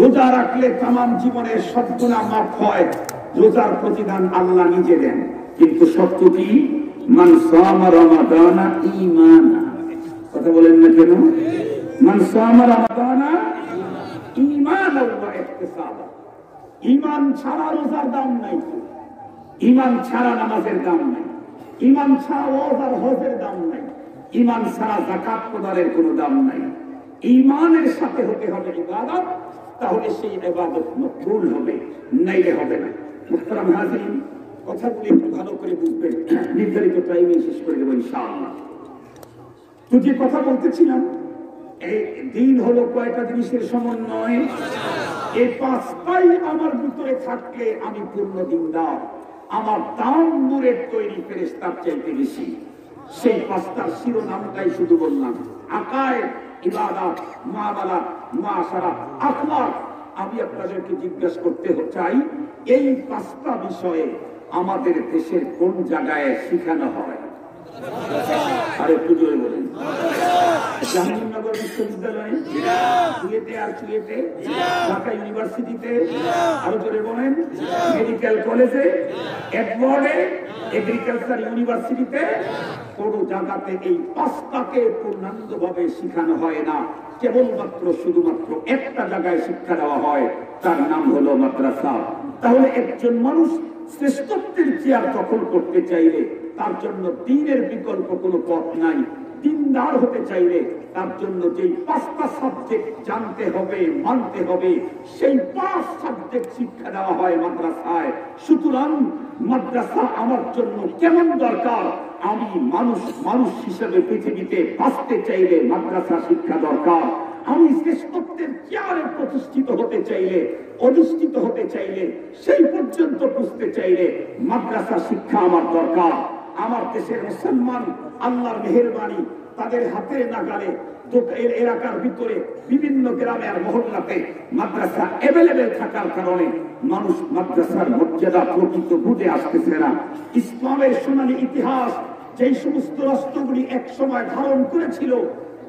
রোজা রাখলে তামাম জীবনের সব গুনাহ মাফ হয়, রোজার প্রতিদান আল্লাহ নিজে দেন। কিন্তু সত্য কি, মান সামা রমাদানা ঈমানা, কথা বলেন না কেন? মান সামা রমাদানা ঈমানা ওয়া ইহতিসাবা, ঈমান ছাড়া রোজার দাম নাই, ঈমান ছাড়া নামাজের দাম নাই, ঈমান ছাড়া ওয়াজ আর হজের দাম নাই, ঈমান ছাড়া যাকাত প্রদানের কোনো দাম নাই। ঈমানের সাথে হতে হবে ইবাদত, তাহলে সেই ইবাদত মকবুল হবে, নাইলে হবে না। মুহতারাম হাজিরিন, কথাগুলি একটু ভালো করে বুঝবেন, নির্ধারিত টাইমে শেষ করে দেব ইনশাআল্লাহ। তো যে কথা বলতেছিলাম, এই দিন হলো কয়টা জিনিসের সমন্বয়, এই 5টাই আমার ভিতরে থাকলে আমি পূর্ণ দ্বীনদার। আমার দাম নূরের তৈরি ফেরেশতার চাইতে বেশি। সেই পাঁচটার শিরোনামটাই শুধু বললাম, আকায়েদ, ইবাদত, মুআমালাত, মুআশারাত, আখলাক। আমি আপনাদেরকে জিজ্ঞাসা করতে চাই, এই পাঁচটা বিষয়ে আমাদের দেশের কোন জায়গায় শিখানো হয়? আর একটু জোরে বলেন। জাহাঙ্গীরনগর বিশ্ববিদ্যালয়ে, চুয়েটে আর চুয়েটে, ঢাকা ইউনিভার্সিটিতে, আরো জোরে বলেন, মেডিকেল কলেজে, এডওয়ার্ডে, এগ্রিকালচার ইউনিভার্সিটিতে, কোন জায়গাতে এই পাঁচটাকে পূর্ণাঙ্গভাবে শিখানো হয় না। কেবলমাত্র শুধুমাত্র একটা জায়গায় শিক্ষা দেওয়া হয়, তার নাম হলো মাদ্রাসা। তাহলে একজন মানুষ শ্রেষ্ঠত্বের চেয়ার দখল করতে চাইলে তার জন্য দ্বীনের বিকল্প কোনো পথ নাই। দ্বীনদার হতে চাইলে তার জন্য যেই পাঁচটা সাবজেক্ট জানতে হবে, মানতে হবে, সেই 5 সাবজেক্ট শিক্ষা দেওয়া হয় মাদ্রাসায়। সুতরাং মাদ্রাসা আমার জন্য কেমন দরকার? আমি মানুষ হিসেবে পৃথিবীতে বাঁচতে চাইলে মাদ্রাসা শিক্ষা দরকার। আমি শ্রেষ্ঠত্বের চেয়ারে প্রতিষ্ঠিত হতে চাইলে, অধিষ্ঠিত হতে চাইলে, সেই পর্যন্ত বুঝতে চাইলে মাদ্রাসা শিক্ষা আমার দরকার। আমার দেশের মুসলমান আল্লাহর মেহেরবানি, তাদের হাতে নাগালে এলাকার ভিতরে বিভিন্ন গ্রামে আর মহল্লাতে মাদ্রাসা অ্যাভেলেবেল থাকার কারণে মানুষ মাদ্রাসার মর্যাদা প্রকৃত বুঝে আসতেছে না। ইসলামের সোনালী ইতিহাস যেই সমস্ত রাষ্ট্রগুলি এক সময় ধারণ করেছিল,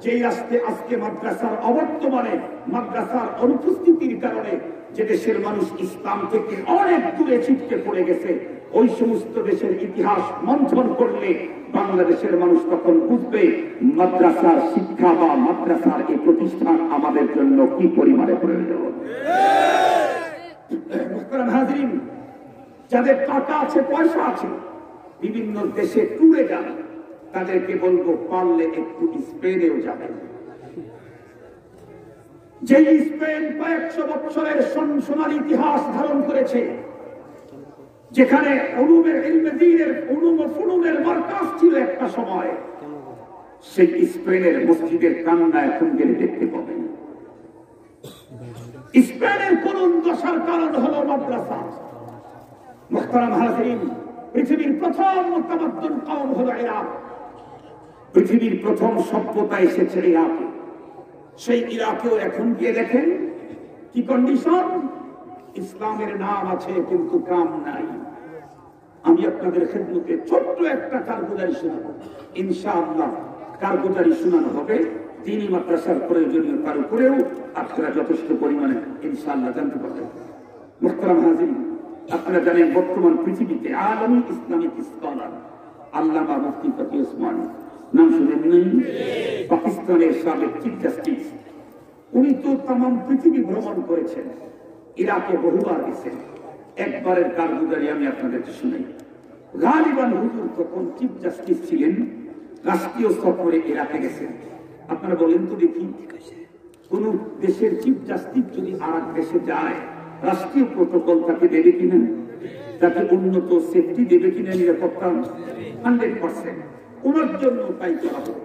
যেই রাষ্ট্রে আজকে মাদ্রাসার অবর্তমানে, মাদ্রাসার অনুপস্থিতির কারণে যে দেশের মানুষ ইসলাম থেকে অনেক দূরে ছিটকে পড়ে গেছে, ওই সমস্ত দেশের ইতিহাস মন্থন করলে বাংলাদেশের মানুষ তখন বুঝবে মাদ্রাসার শিক্ষা বা মাদ্রাসার এই প্রতিষ্ঠান আমাদের জন্য কি পরিমাণে প্রয়োজন। মুহতারাম হাজিরিন, যাদের টাকা আছে, পয়সা আছে, বিভিন্ন দেশে ট্যুরে যান, তাদেরকে বলবো পারলে একটু স্পেনেও যাবেন। যে স্পেন কয়েকশো বছরের সোনালী ইতিহাস ধারণ করেছে, যেখানে ফুনুনের মারকাজ ছিল একটা সময়, সেই স্পেনের মসজিদের কান্না এখন গেলে দেখতে পাবেন। স্পেনের করুণ দশার কারণ হলো মাদ্রাসা। মুহতারাম হাজিরিন, পৃথিবীর প্রথম তামাদ্দুন কওম হলো ইরাক। পৃথিবীর প্রথম সভ্যতা এসেছে ইরাকে। সেই ইরাকেও এখন গিয়ে দেখেন কি কন্ডিশন। ইসলামের নাম আছে কিন্তু কাম নাই। আমি আপনাদের খেদমতে ছোট্ট একটা কারগুজারি শোনাবো, ইনশাআল্লাহ। কারগুজারি শোনানো হবে দ্বীনি মাদ্রাসার প্রয়োজনীয়তার উপরেও আপনারা যথেষ্ট পরিমাণে ইনশাআল্লাহ জানতে পারবেন। মুহতারাম হাজিরিন, আপনারা জানেন বর্তমান পৃথিবীতে আলমী ইসলামিক স্কলার আল্লামা মুফতি তকি ওসমানী নাম শুনেন নাই? পাকিস্তানের সাবেক চিফ জাস্টিস। উনি তো তামাম পৃথিবী ভ্রমণ করেছেন, ইরাকে বহুবার গেছেন। একবারের কারগুজারি আমি আপনাদেরকে শুনাই। গালিবান হুজুর তখন চিফ জাস্টিস ছিলেন, রাষ্ট্রীয় সফরে ইরাকে গেছেন। আপনারা বলেন তো দেখি, কোন দেশের চিফ জাস্টিস যদি আর এক দেশে যায়, রাষ্ট্রীয় প্রোটোকল তাকে দেবে কিনা? তাকে উন্নত সেফটি দেবে কিনা? নিরাপত্তা 100%। ওনার জন্য তাই করা হবে।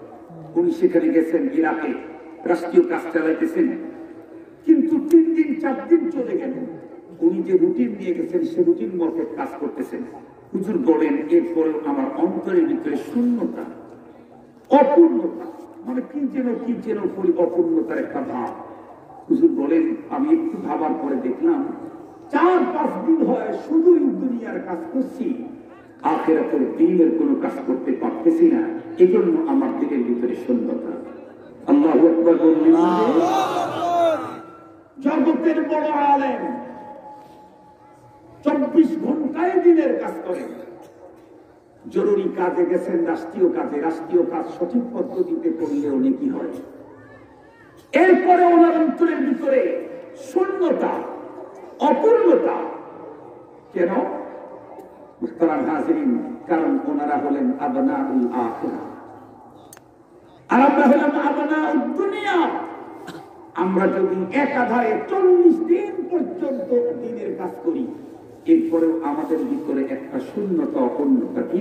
উনি সেখানে গেছেন ইরাকে, রাষ্ট্রীয় কাজ চালাইতেছেন, কিন্তু 3 দিন 4 দিন চলে গেল। উনি যে রুটিন নিয়ে গেছেন সে রুটিন মতো কাজ করতেছেন। হুজুর বলেন এরপরেও আমার অন্তরের ভিতরে শূন্যতা, অপূর্ণতা, মানে কি যেন অপূর্ণতার একটা ভাব। হুজুর বলেন আমি একটু ভাবার পরে দেখলাম 4-5 দিন হয় শুধুই দুনিয়ার কাজ করছি, আখিরাতের দ্বীনের কোনো কাজ করতে পারতেছি না। এজন্য আমার দিলের ভিতরে শূন্যতা। আল্লাহু আকবার বললেন। জগতের বড় আলেম 24 ঘন্টায় দিনের কাজ করেন। জরুরি কাজে গেছেন, রাষ্ট্রীয় কাজ সঠিক পদ্ধতিতে করলে অনেকই হয়। এরপরে ওনার অন্তরের ভিতরে শূন্যতা, অপূর্ণতা। কেন? মুহতারাম হাজিরিন, কারণ ওনারা হলেন আবনাউল আখিরাহ আর আমরা হলাম আবনাউদ দুনিয়া। আমরা যদি একাধারে 40 দিন পর্যন্ত দিনের কাজ করি, এরপরেও আমাদের ভিতরে একটা শূন্যতা, অপূর্ণতা। কি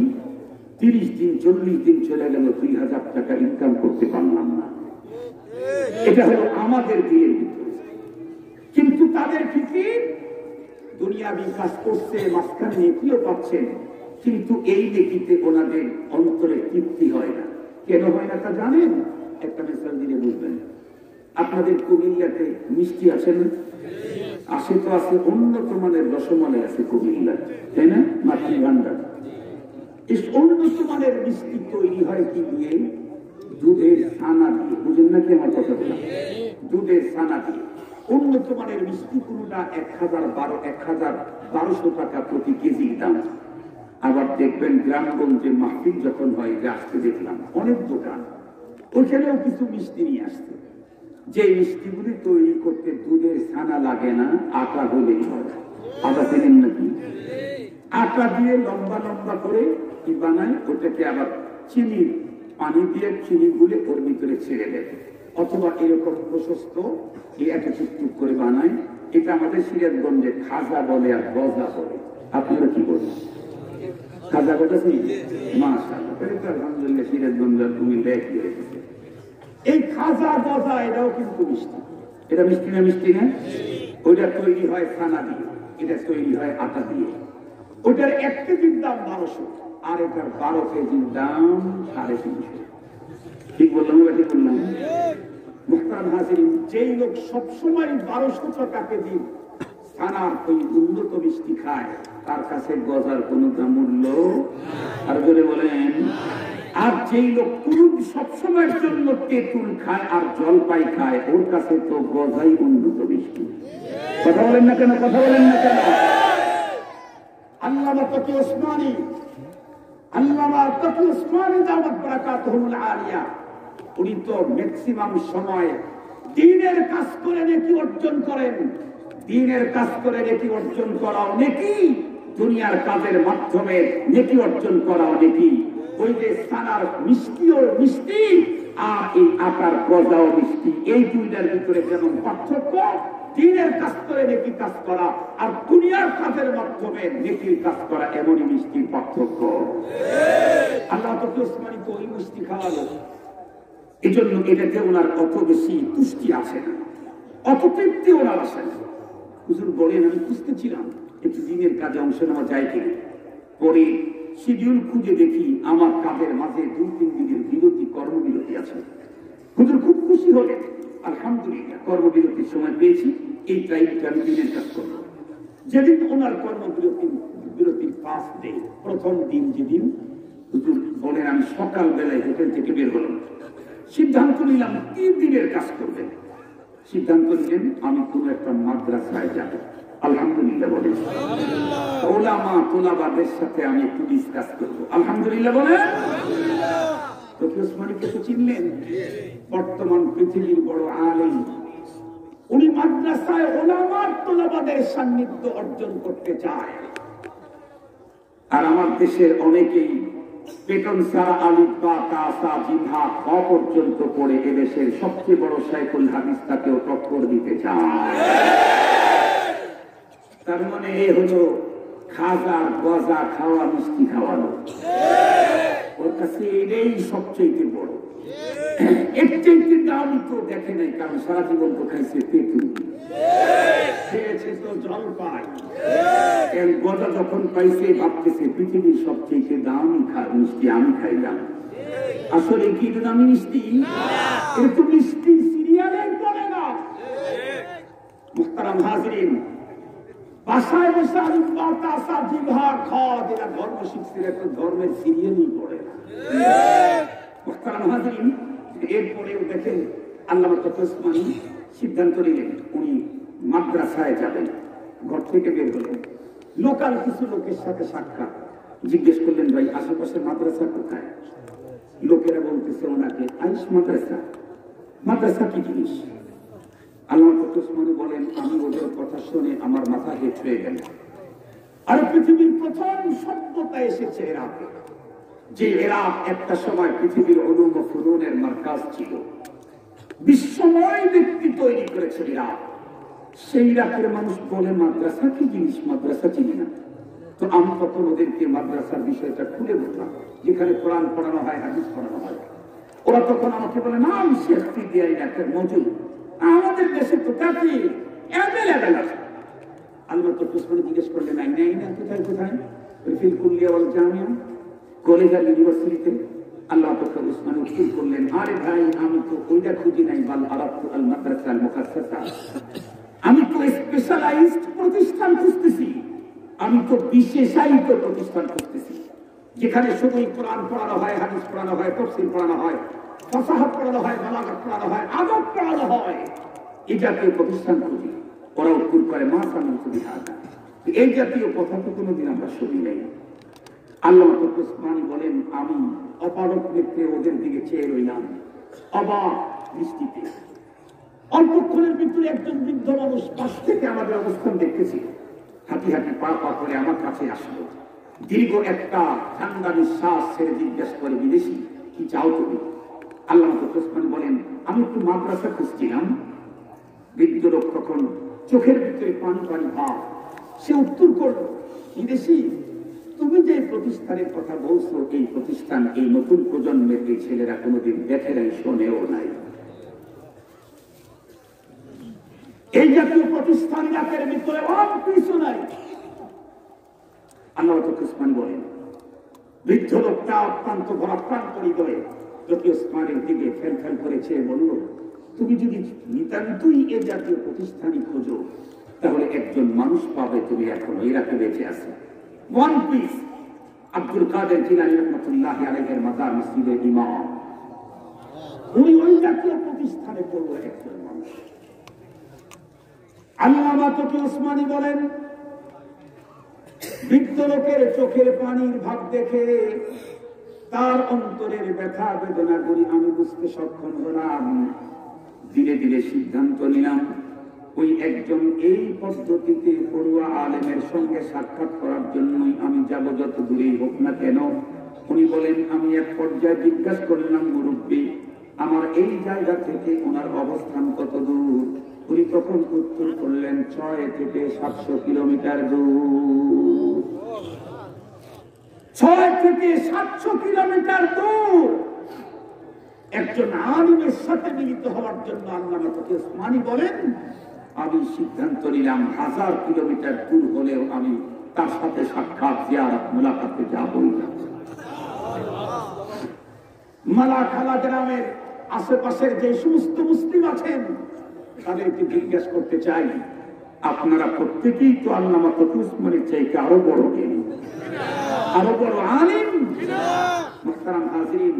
30 দিন 40 দিন চলে গেল, 2000 টাকা ইনকাম করতে পারলাম না। এটা হলো আমাদের দিনের ভিতরে। কিন্তু তাদের ফিকির দুনিয়াবি কাজ করছে, মাঝখানে নেকিও পাচ্ছেন, কিন্তু এই নেকিতে ওনাদের অন্তরে তৃপ্তি হয় না। কেন হয় না তা জানেন? একটা মেসেজ দিলে বুঝবেন। আপনাদের কুমিল্লাতে মিষ্টি আছে না? আসে তো আছে, উন্নত মানের রসমালাই আছে কুমিল্লা, তাই না? মাতৃভান্ডার। এই উন্নত মানের মিষ্টি তৈরি হয় কি দিয়ে? দুধের ছানা দিয়ে। বুঝেন নাকি আমার কথা বলা? দুধের ছানা দিয়ে উন্নত মানের মিষ্টি কোনটা ১,১,১,১২০০ টাকা প্রতি কেজি দাম। আবার দেখবেন গ্রামগঞ্জে মাহফিল যখন হয়, আসতে দেখলাম অনেক দোকান, ওইখানেও কিছু মিষ্টি নিয়ে আসছে। যে মিষ্টিগুলি তৈরি করতে দুধের ছানা লাগে না, আটা হলেই হয়। আটা চেনেন নাকি? আটা দিয়ে লম্বা লম্বা করে কি বানায়, ওটাকে আবার চিনি, পানি দিয়ে চিনি গুলে ওর ভিতরে ছেড়ে দেয়, অথবা এরকম প্রশস্ত এত টুকটুক করে বানায়। এটা আমাদের সিরাজগঞ্জে খাজা বলে আর গজা বলে। আপনারা কি বলেন? খাজা গজা চিনি? মাশাআল্লাহ, আলহামদুলিল্লাহ, সিরাজগঞ্জ আর কুমিল্লা একই রেখেছে। এই খাজা গজা এটাও কিন্তু মিষ্টি। এটা মিষ্টি না? মিষ্টি না? ওইটা তৈরি হয় ছানা দিয়ে, এটা তৈরি হয় আটা দিয়ে। ওটার 1 কেজির দাম 1200, আর এটার 12 কেজির দাম 350। ঠিক বললাম? ঠিক বললাম? মুহতারাম হাজিরিন, যেই লোক সবসময় 1200 টাকা কেজি ছানার ওই উন্নত মিষ্টি খায়, তার কাছে গজার কোনো মূল্য, আর বলে বলেন। আর যেই লোক সবসময়ের জন্য তেঁতুল খায় আর জলপাই খায়, ওর কাছে তো গজাই উন্নত মিষ্টি। কথা বলেন না কেন? কথা বলেন না কেন? আল্লামা তকি ওসমানী, আল্লামা তকি ওসমানী দাওয়াত বারাকাতুহুল আলিয়া, উনি তো ম্যাক্সিমাম সময় দ্বীনের কাজ করে নেকি অর্জন করেন। দ্বীনের কাজ করে নেকি অর্জন করাও নেকি, দুনিয়ার কাজের মাধ্যমে নেকি অর্জন করাও নেকি। ওই যে ছানার মিষ্টিও মিষ্টি আর এই আটার গজাও মিষ্টি, এই দুইটার ভিতরে যেমন পার্থক্য, দ্বীনের কাজ করে নেকি কাজ করা আর দুনিয়ার কাজের মাধ্যমে নেকির কাজ করা, এমনই মিষ্টির পার্থক্য। আল্লাহ তকি ওসমানী তো ওই মিষ্টি খাওয়ালো, এই জন্য এটাতে ওনার অত বেশি তুষ্টি আসে না, অত তৃপ্তি ওনার আসে না। হুজুর বলেন, আমি খুঁজতেছিলাম একটু দিনের কাজে অংশ নেওয়া যায় কিনা। পরে শিডিউল খুঁজে দেখি আমার কাজের মাঝে 2-3 দিনের বিরতি, কর্মবিরতি আছে। হুজুর খুব খুশি হলেন, আলহামদুলিল্লাহ কর্মবিরতির সময় পেয়েছি, এই টাইমটা আমি দিনের কাজ করবো। যেদিন ওনার কর্মবিরতির ফার্স্ট ডে, প্রথম দিন যেদিন, হুজুর বলেন আমি সকাল বেলায় হোটেল থেকে বের হলাম, সিদ্ধান্ত নিলাম 3 দিনের কাজ করবেন। সিদ্ধান্ত নিলেন আমি কোন একটা মাদ্রাসায় যাব। আলহামদুলিল্লাহ বলেন। ওলামা তোলাবাদের সাথে আমি একটু ডিসকাস করবো। আলহামদুলিল্লাহ বলেন। তকি ওসমানীকে তো চিনলেন, বর্তমান পৃথিবীর বড় আলেম। উনি মাদ্রাসায় ওলামা তোলাবাদের সান্নিধ্য অর্জন করতে চায়। আর আমার দেশের অনেকেই বেতন ছাড়া আলিফ বা তা সা জিম হা খ পর্যন্ত পড়ে এদেশের সবচেয়ে বড় শাইখুল হাদিস তাকেও টক্কর দিতে চায়। তার মানে এ হলো খাজা গজা খাওয়া, মিষ্টি খাওয়ানো, ওর কাছে এটাই সবচেয়ে বড়। এর চাইতে দামি তো দেখে নাই, কারণ সারা জীবন তো খাইছে তেঁতুল, খেয়েছে তো জলপাই। গজা যখন পাইছে ভাবতেছে পৃথিবীর সবচেয়ে দামি মিষ্টি আমি খাইলাম। আসলে কি এটা দামি মিষ্টি? এটা তো মিষ্টি সিরিয়ালে পড়ে না। মুহতারাম হাজিরিন, বাসায় বসে আলু পাতা আসা জিভা খাওয়া, যেটা ধর্ম শিখছে, একটা ধর্মের সিরিয়ালই পড়ে না। মুহতারাম হাজিরিন, এরপরেও দেখেন আল্লামা তকি ওসমানী সিদ্ধান্ত নিলেন উনি মাদ্রাসায় যাবেন। ঘর থেকে বের হলেন, লোকাল কিছু লোকের সাথে সাক্ষাৎ, জিজ্ঞেস করলেন ভাই আশেপাশে মাদ্রাসা কোথায়? লোকেরা বলতেছে ওনাকে আইস মাদ্রাসা। মাদ্রাসা কি জিনিস? আল্লামা তকি ওসমানী বলেন আমি ওদের কথা শুনে আমার মাথা হেট হয়ে গেল। আর পৃথিবীর প্রথম সভ্যতা এসেছে ইরাকে, যে ইরাক একটা সময় পৃথিবীর উলুম ও ফুনুনের মারকাজ ছিল, বিশ্বময় ব্যক্তি তৈরি করেছে ইরাক। সেই ইরাকের মানুষ বলে মাদ্রাসা কি জিনিস, মাদ্রাসা চিনি না। তো আমি তখন ওদেরকে মাদ্রাসার বিষয়টা খুলে বললাম, যেখানে কোরআন পড়ানো হয়, হাদিস পড়ানো হয়। ওরা তখন আমাকে বলে না আমি শেখি দিয়ে ইরাকের মজুদ, আমাদের দেশে তো কাফি অ্যাভেলেবেল আছে। আল্লাহ তো প্রশ্নে জিজ্ঞেস করলেন আইনা আইনা কোথায় কোথায় ফিল কুল্লিয়া ওয়াল জামিয়া কলেজ আর ইউনিভার্সিটিতে। আল্লাহ তো উসমান উত্তর করলেন আরে ভাই আমি তো ওইটা খুঁজি নাই বাল আরাফতু আল মাদ্রাসা আল মুকাসসাসা, আমি তো স্পেশালাইজড প্রতিষ্ঠান খুঁজতেছি, আমি তো বিশেষায়িত প্রতিষ্ঠান খুঁজতেছি যেখানে শুধুই কোরআন পড়ানো হয়, হাদিস পড়ানো হয়, তাফসীর পড়ানো হয়, ফাসাহাত পড়ানো হয়, বালাগাত পড়ানো হয়, আদব পড়ানো হয়, এই জাতীয় প্রতিষ্ঠান খুঁজি। ওরা উত্তর করে মা সামিল তুমি হাজা, এই জাতীয় কথা তো কোনোদিন আমরা শুনি নাই। আল্লাহ উসমানী বলেন আমি অপারক নেত্রে ওদের দিকে চেয়ে রইলাম অবাক দৃষ্টিতে। অল্পক্ষণের ভিতরে একজন বৃদ্ধ মানুষ পাশ থেকে আমাদের অবস্থান দেখতেছিল, হাঁটি হাঁটি পা পা করে আমার কাছে আসলো, দীর্ঘ একটা ঠান্ডা নিঃশ্বাস ছেড়ে জিজ্ঞাসা করে বিদেশি কি চাও তুমি? আল্লাহ উসমানী বলেন আমি একটু মাদ্রাসা খুঁজছিলাম। বৃদ্ধ লোক তখন চোখের ভিতরে পানি পানি ভাব, সে উত্তর করলো বিদেশি তুমি যে প্রতিষ্ঠানের কথা বলছো এই প্রতিষ্ঠান এই নতুন প্রজন্মের এই ছেলেরা কোনোদিন দেখে নাই, শোনেও নাই। এই জাতীয় প্রতিষ্ঠান জাতের ভিতরে কিছু নাই। আল্লাহ উসমান বলেন বৃদ্ধ লোকটা অত্যন্ত ভরাক্রান্ত হৃদয়ে জ্যোতি উসমানের দিকে ফেল ফেল করেছে, বলল তুমি যদি নিতান্তই এ জাতীয় প্রতিষ্ঠানই খোঁজো তাহলে একজন মানুষ পাবে তুমি এখনো ইরাকে বেঁচে আছে। ওয়ান পিস আব্দুল কাদের জিলানী রাহমাতুল্লাহি আলাইহির মাজার মসজিদের ইমাম, উনি ওই জাতীয় প্রতিষ্ঠানে পড়লো একজন মানুষ। আল্লামা তকি উসমানী বলেন বৃদ্ধ লোকের চোখের পানির ভাব দেখে তার অন্তরের ব্যথা বেদনা করি আমি বুঝতে সক্ষম হলাম। ধীরে ধীরে সিদ্ধান্ত নিলাম ওই একজন এই পদ্ধতিতে পড়ুয়া আলেমের সঙ্গে সাক্ষাৎ করার জন্যই আমি যাব, যত দূরেই হোক না কেন। উনি বলেন আমি এক পর্যায়ে জিজ্ঞাসা করলাম মুরব্বী আমার এই জায়গা থেকে ওনার অবস্থান কত দূর? উনি তখন উত্তর করলেন 6 থেকে 700 কিলোমিটার দূর। 6 থেকে 700 কিলোমিটার দূর একজন আলিমের সাথে মিলিত হওয়ার জন্য আল্লামা তকি উসমানী বলেন আমি সিদ্ধান্ত নিলাম 1000 কিলোমিটার দূর হলেও আমি তার সাথে সাক্ষাৎ জিয়ারত মুলাকাতে যাবই না। মালাখালা গ্রামের আশেপাশের যে সমস্ত মুসলিম আছেন তাদেরকে জিজ্ঞাসা করতে চাই আপনারা প্রত্যেকেই তো আল্লামা তকি উসমানীর চাইতে আরো বড় জ্ঞানী, আরো বড় আলিম। মুহতারাম হাজিরিন,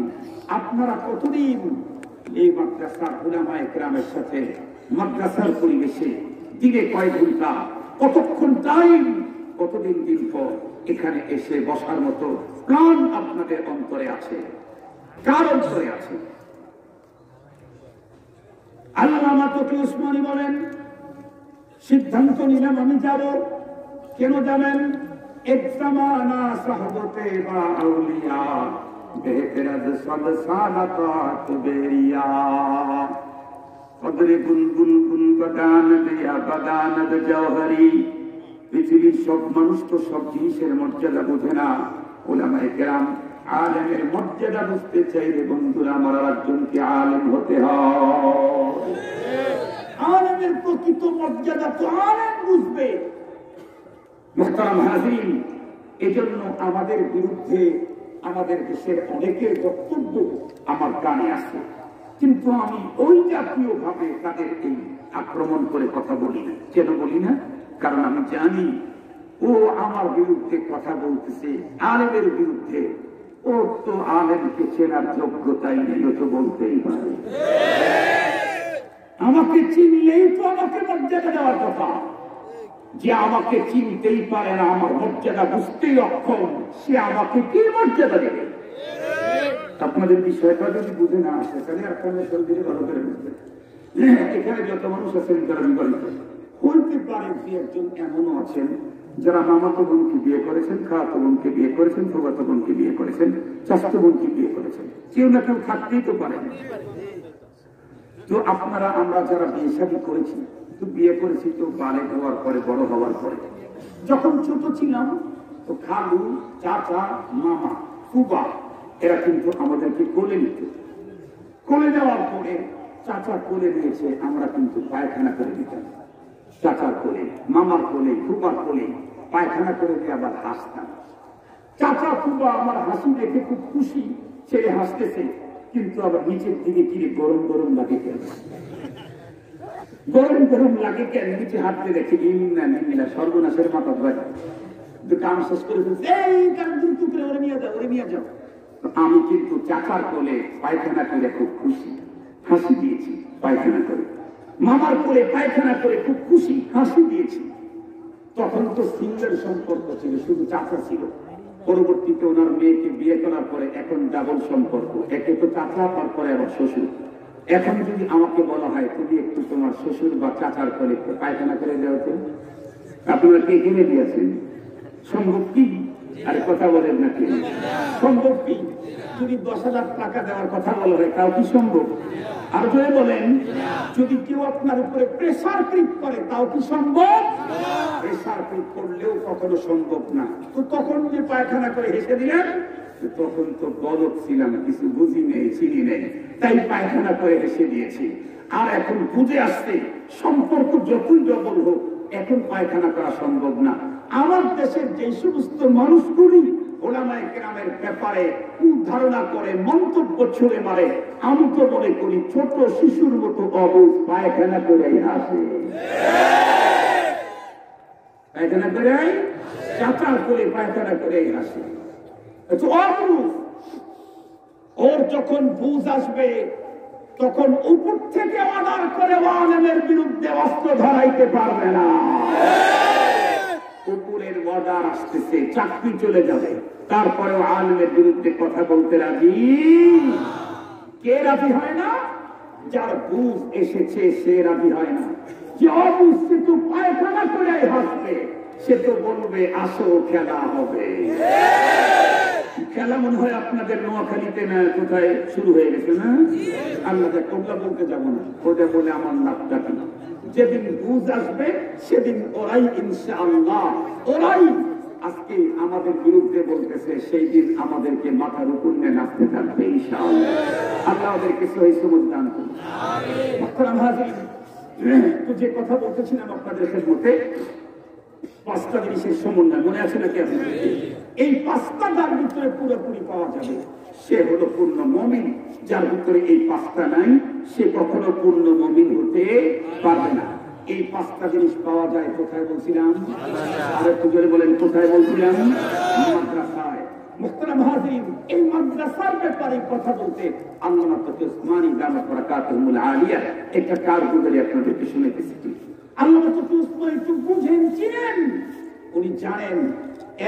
আপনারা কতদিন এই মাদ্রাসার উলামায়ে কেরামের সাথে মাদ্রাসার পরিবেশে দিনে কয়েক ঘন্টা কতক্ষণ টাইম কতদিন দিন পর এখানে এসে বসার মতো প্রাণ আপনাদের অন্তরে আছে? কার অন্তরে আছে? আল্লামা তকি উসমানী বলেন সিদ্ধান্ত নিলাম আমি যাব। কেন যাবেন? এক জামানা সাহবতে বা আউলিয়া বেহতরাজ সদ সালাত বেরিয়া কদরে বুলবুল বুল বদান দিয়া বদানদ জওহরি। পৃথিবীর সব মানুষ তো সব জিনিসের মর্যাদা বোঝে না, উলামায়ে কেরাম আলেমের মর্যাদা বুঝতে চাইলে বন্ধুরা আমার একজনকে আলেম হতে হয়। আলেমের প্রকৃত মর্যাদা তো আলেম বুঝবে। মুহতারাম হাজিরিন, এজন্য আমাদের বিরুদ্ধে আমাদের দেশের অনেকের বক্তব্য আমার কানে আসে, কিন্তু আমি ওই জাতীয় ভাবে তাদের এই আক্রমণ করে কথা বলি না। কেন বলি না? কারণ আমি জানি ও আমার বিরুদ্ধে কথা বলতেছে আলেমের বিরুদ্ধে, ও তো আলেমকে চেনার যোগ্যতাই নেই, ও তো বলতেই পারে। আমাকে চিনলেই তো আমাকে মর্যাদা দেওয়ার কথা। যে আমাকে চিনতেই পারে না, আমার মর্যাদা বুঝতেই অক্ষম, সে আমাকে কি মর্যাদা দেবে? আপনাদের বিষয়টা যদি বুঝে না আসে তাহলে আপনাদের শরীরে ভালো করে বুঝবে। এখানে যত মানুষ আছেন তারা বিবাহিত বলতে পারেন যে একজন এমনও আছেন যারা মামাতো বোনকে বিয়ে করেছেন, খালাতো বোনকে বিয়ে করেছেন, ফুফাতো বোনকে বিয়ে করেছেন, চাচাতো বোনকে বিয়ে করেছেন, কেউ না কেউ থাকতেই তো পারেন। তো আপনারা আমরা যারা বিয়ে শাদী করেছি তো বিয়ে করেছি তো বালেক হওয়ার পরে, বড় হওয়ার পরে। যখন ছোট ছিলাম তো খালু, চাচা, মামা, ফুফা এরা কিন্তু আমাদেরকে কোলে নিত। কোলে নেওয়ার পরে চাচা কোলে নিয়েছে, আমরা কিন্তু পায়খানা করে দিতাম। চাচার কোলে, মামার কোলে, ফুবার কোলে পায়খানা করে দিয়ে আবার হাসতাম। চাচা ফুবা আমার হাসি দেখে খুব খুশি, ছেলে হাসতেছে, কিন্তু আবার নিচের দিকে কিরে গরম গরম লাগে কেন, গরম গরম লাগে কেন, নিচে হাঁটতে দেখে ইন্না সর্বনাশের মাথা ধরে কাম শেষ করে ফেলছে, এই কাম দ্রুত করে ওরে নিয়ে যাও, ওরে নিয়ে যাও। আমি কিন্তু চাচার কোলে পায়খানা করে খুব খুশি, হাসি দিয়েছি পায়খানা করে, মামার কোলে পায়খানা করে খুব খুশি, হাসি দিয়েছি। তখন তো সিঙ্গেল সম্পর্ক ছিল, শুধু চাচা ছিল। পরবর্তীতে ওনার মেয়েকে বিয়ে করার পরে এখন ডাবল সম্পর্ক, একে তো চাচা, তারপরে আবার শ্বশুর। এখন যদি আমাকে বলা হয় তুমি একটু তোমার শ্বশুর বা চাচার কোলে পায়খানা করে দেওয়া, তো আপনারা কে কিনে দিয়েছেন? সম্ভব কি? আরে কথা বলেন না, কি সম্ভব কি? যদি 10,000 টাকা দেওয়ার কথা বলা হয়, তাও কি সম্ভব? আর জোরে বলেন, যদি কেউ আপনার উপরে প্রেসার ক্রিপ করে, তাও কি সম্ভব? প্রেসার ক্রিপ করলেও কখনো সম্ভব না। তো তখন যে পায়খানা করে হেসে দিলেন, তখন তো বলদ ছিলাম, কিছু বুঝি নেই, চিনি নেই, তাই পায়খানা করে হেসে দিয়েছি। আর এখন বুঝে আসছে সম্পর্ক যতই ডবল হোক, এখন পায়খানা করা সম্ভব না। আমার দেশের যে সমস্ত মানুষগুলি ওলামায়ে কেরামের ব্যাপারে ধারণা করে, মন্তব্য ছুড়ে মারে, আমি তো মনে করি ছোট শিশুর মতো অবুঝ, পায়খানা করে হাসে, পায়খানা করে চাচার করে পায়খানা করে হাসে। ওর যখন বুঝ আসবে, তখন উপর থেকে অর্ডার করে ওয়ালেমের বিরুদ্ধে অস্ত্র ধরাইতে পারবে না। উপরের অর্ডার আসতেছে, চাকরি চলে যাবে, তারপরেও আলেমের বিরুদ্ধে কথা বলতে রাজি। কে রাজি হয় না? যার বুঝ এসেছে সে রাজি হয় না। যে অবুঝ সে তো পায়খানা করে হাসবে, সে তো বলবে আসো খেলা হবে। খেলা মনে হয় আপনাদের নোয়াখালীতে না কোথায় শুরু হয়ে গেছে না? আল্লাহ কোনটা বলতে যাবো না, ওটা বলে আমার লাভটা কি? যেদিন বুঝ আসবে সেদিন ওরাই ইনশাআল্লাহ, ওরাই আজকে আমাদের বিরুদ্ধে বলতেছে, সেই দিন আমাদেরকে মাথার উপর নিয়ে নাচতে থাকবে ইনশাআল্লাহ। আল্লাহ ওদেরকে সহি সমঝ দান করুন। তো যে কথা বলতেছিলাম আপনাদের খেদমতে, 5টা জিনিসের সমন্বয় মনে আছে নাকি আপনাদের? এই 5টা যার ভিতরে পুরোপুরি পাওয়া যাবে, সে হলো পূর্ণ মুমিন। যার ভিতরে এই 5টা নাই, সে কখনো পূর্ণ মুমিন হতে পারবে না। এই 5টা জিনিস পাওয়া যায় কোথায় বলছিলাম? আর একটু জোরে বলেন, কোথায় বলছিলাম? মাদ্রাসায়। মুহতারাম হাজিরিন, এই মাদ্রাসার ব্যাপারে কথা বলতে আল্লামা তকি উসমানী দামাত বারাকাতুহুল আলিয়া একটা কারগুজারি আপনাদেরকে শুনাইতেছি। আল্লামা তকি উসমানী একটু বুঝেন, চিনেন, উনি জানেন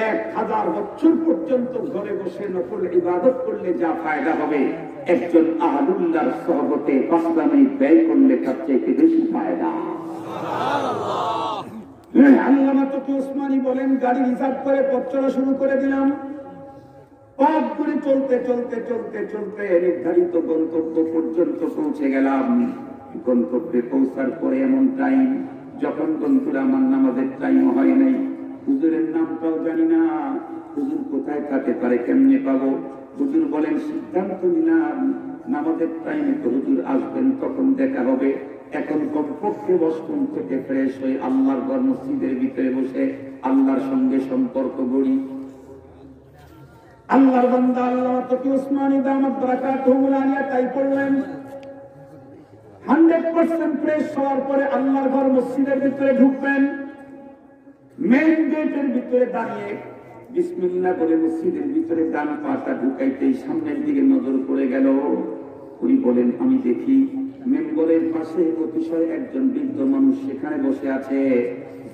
1000 বছর পর্যন্ত ঘরে বসে নফল ইবাদত করলে যা ফায়দা হবে, একজন আহলুল্লাহর সহবতে 5 মিনিট ব্যয় করলে তার চাইতে বেশি ফায়দা। আল্লামা তকি উসমানী বলেন, গাড়ি রিজার্ভ করে পথ চলা শুরু করে দিলাম। পথ করে চলতে চলতে চলতে চলতে নির্ধারিত গন্তব্য পর্যন্ত পৌঁছে গেলাম। গন্তব্যে পৌঁছার পরে এমন টাইম, যখন বন্ধুরা আমার নামাজের টাইম হয় নাই, হুজুরের নামটাও জানি না, হুজুর কোথায় থাকতে পারে, কেমনে পাবো? হুজুর বলেন, সিদ্ধান্ত নিলাম নামাজের টাইমে তো হুজুর আসবেন, তখন দেখা হবে। এখন কমপক্ষে বসন থেকে ফ্রেশ হয়ে আল্লাহর ঘর মসজিদের ভিতরে বসে আল্লাহর সঙ্গে সম্পর্ক গড়ি। আল্লাহর বান্দা আল্লামা তকি উসমানী দামাত বারাকাতুহুল আলিয়া তাই করলেন। 100% ফ্রেশ হওয়ার পরে আল্লাহর ঘর মসজিদের ভিতরে ঢুকবেন। মেইন গেটের ভিতরে দাঁড়িয়ে বিসমিল্লাহ বলে মসজিদের ভিতরে ডান পাটা ঢুকাইতেই সামনের দিকে নজর পড়ে গেল। উনি বলেন, আমি দেখি মেম্বরের পাশে অতিশয় একজন বৃদ্ধ মানুষ সেখানে বসে আছে,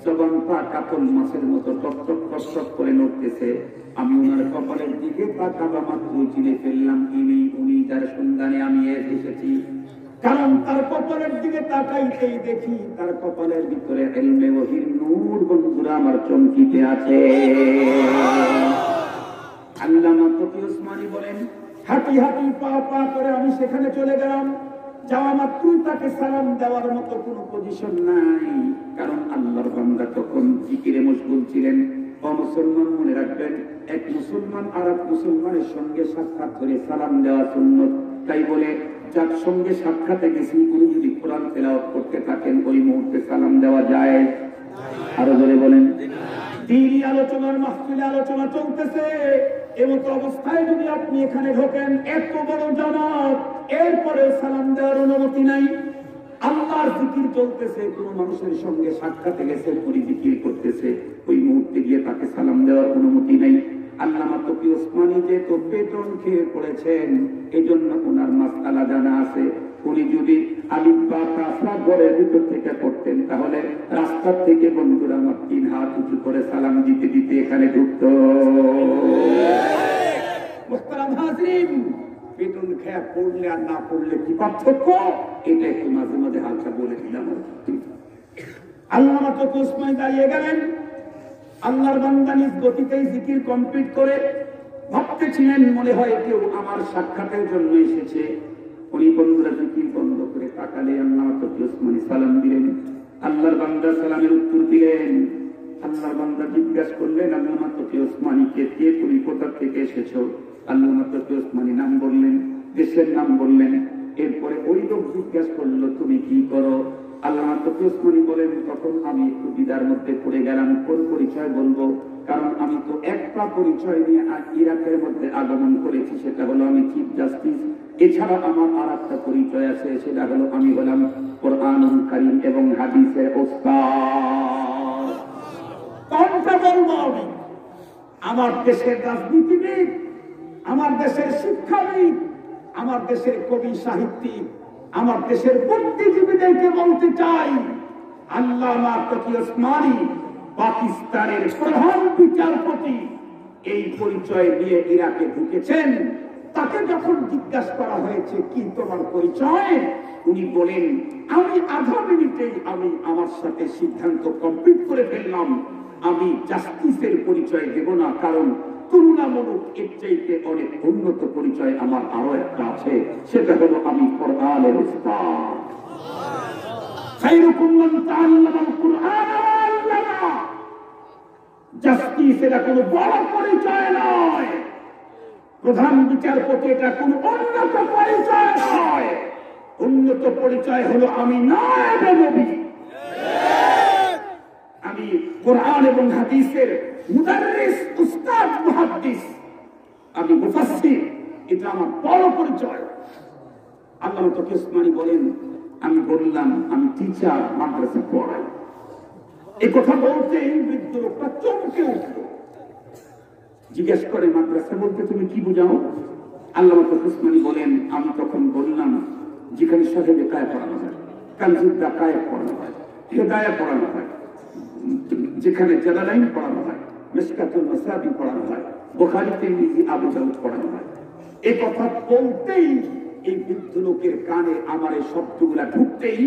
জবানটা কাতল মাছের মতো টকটক টকটক করে নড়তেছে। আমি ওনার কপালের দিকে তাকাবা মাত্র চিনে ফেললাম, উনি যার সন্ধানে আমি এসেছি। কারণ তার কপালের দিকে তাকাইতেই দেখি তার কপালের ভিতরে ইলমে ওহীর নূর বন্ধুরা আমার চমকিতে আছে। আল্লামা তকি উসমানী বলেন, হাঁটি হাঁটি পা পা করে আমি সেখানে চলে গেলাম। যাওয়া মাত্রই তাকে সালাম দেওয়ার মতো কোনো পজিশন নাই, কারণ আল্লাহর বান্দা তখন জিকিরে মশগুল ছিলেন। মুসলমান মনে রাখবেন, এক মুসলমান আর এক মুসলমানের সঙ্গে সাক্ষাৎ করে সালাম দেওয়া সুন্নত। তাই বলে যার সঙ্গে সাক্ষাতে গেছি উনি যদি কোরআন তেলাওয়াত করতে থাকেন ওই মুহূর্তে সালাম দেওয়া যায়? আরো জোরে বলেন। দিনই আলোচনার মাহফিলে আলোচনা চলতেছে, এমত অবস্থায় যদি আপনি এখানে ঢোকেন, এত বড় জামাত, এরপরে সালাম দেওয়ার অনুমতি নাই। আল্লাহর জিকির চলতেছে, কোন মানুষের সঙ্গে সাক্ষাতে গেছে, উনি জিকির করতেছে, ওই মুহূর্তে গিয়ে তাকে সালাম দেওয়ার অনুমতি নেই। আল্লামা তকি ওসমানী যে তো বেতন খেয়ে পড়েছেন, এই জন্য ওনার মাসআলা জানা আছে। উনি যদি আলিফ বা তাসা ঘরের ভিতর থেকে পড়তেন, তাহলে রাস্তার থেকে বন্ধুরা আমার 3 হাত উঁচু করে সালাম দিতে দিতে এখানে ঢুকত। মুহতারাম হাজিরিন, বেতন খেয়ে পড়লে আর না পড়লে কি পার্থক্য, এটা একটু মাঝে মাঝে হালকা বলে দিলাম। আল্লামা তকি ওসমানী দাঁড়িয়ে গেলেন, আল্লাহর বান্দা নিজ গতিতেই জিকির কমপ্লিট করে ভাবতেছিলেন মনে হয় কেউ আমার সাক্ষাতের জন্য এসেছে। উনি বন্ধুরা জিকির বন্ধ করে তাকালে আল্লামা তকি ওসমানী সালাম দিলেন। আল্লাহর বান্দা সালামের উত্তর দিলেন। আল্লাহর বান্দা জিজ্ঞাসা করলেন, আল্লামা তকি ওসমানীকে, কে তুমি, কোথা থেকে এসেছো? আল্লামা তকি ওসমানী নাম বললেন, দেশের নাম বললেন। এরপরে ওই লোক জিজ্ঞাসা করলো, তুমি কি করো? আল্লামা তকি ওসমানী বলেন, তখন আমি একটু দ্বিধার মধ্যে পড়ে গেলাম, কোন পরিচয় বলবো, কারণ আমি তো একটা পরিচয় নিয়ে ইরাকের মধ্যে আগমন করেছি, সেটা হলো আমি চিফ জাস্টিস। এছাড়া আমার আর একটা পরিচয় আছে, সেটা হলো আমি হলাম কোরআনুল কারীম এবং হাদিসের ওস্তাদ। কোনটা বলবো আমি? আমার দেশের রাজনীতিবিদ, আমার দেশের শিক্ষাবিদ, আমার দেশের কবি সাহিত্যিক, আমার দেশের বুদ্ধিজীবীদেরকে বলতে চাই, আল্লামা তকি ওসমানী পাকিস্তানের প্রধান বিচারপতি এই পরিচয় দিয়ে ইরাকে ঢুকেছেন। তাকে যখন জিজ্ঞাসা করা হয়েছে কি তোমার পরিচয়, উনি বলেন, আমি আধা মিনিটেই আমি আমার সাথে সিদ্ধান্ত কমপ্লিট করে ফেললাম, আমি জাস্টিসের পরিচয় দেব না, কারণ তুলনামূলক এর চাইতে অনেক উন্নত পরিচয় আমার আরো একটা আছে, সেটা হলো আমি কোরআনের উস্তাদ। খায়রুকুম মান তাআল্লামাল কুরআন ওয়া আল্লামা। জাস্টিস এটা কোনো বড় পরিচয় নয়, প্রধান বিচারপতি এটা কোনো উন্নত পরিচয় নয়। উন্নত পরিচয় হলো আমি নায়েবে নবী, আমি কোরআন এবং হাদিসের মুদাররিস, উস্তাদ, মুহাদ্দিস, আমি মুফাসসির, এটা আমার বড় পরিচয়। আল্লামা তকি ওসমানী বলেন, আমি বললাম আমি টিচার, মাদ্রাসা পড়াই। এই কথা বলতেই বৃদ্ধ লোকটা চমকে উঠল, জিজ্ঞেস করে, মাদ্রাসা বলতে তুমি কি বুঝাও? আল্লামা তকি ওসমানী বলেন, আমি তখন বললাম যেখানে সাহেবে কায়ে পড়ানো হয়, কানজুদ্দা কায়ে পড়ানো হয়, হেদায়া পড়ানো হয়, যেখানে জালালাইন পড়ানো হয়, মিশকাতুল মাসাবি পড়ানো হয়, বুখারী, তিরমিজি, আবু দাউদ পড়ানো হয়। এই কথা বলতেই এই বৃদ্ধ লোকের কানে আমার এই শব্দগুলা ঢুকতেই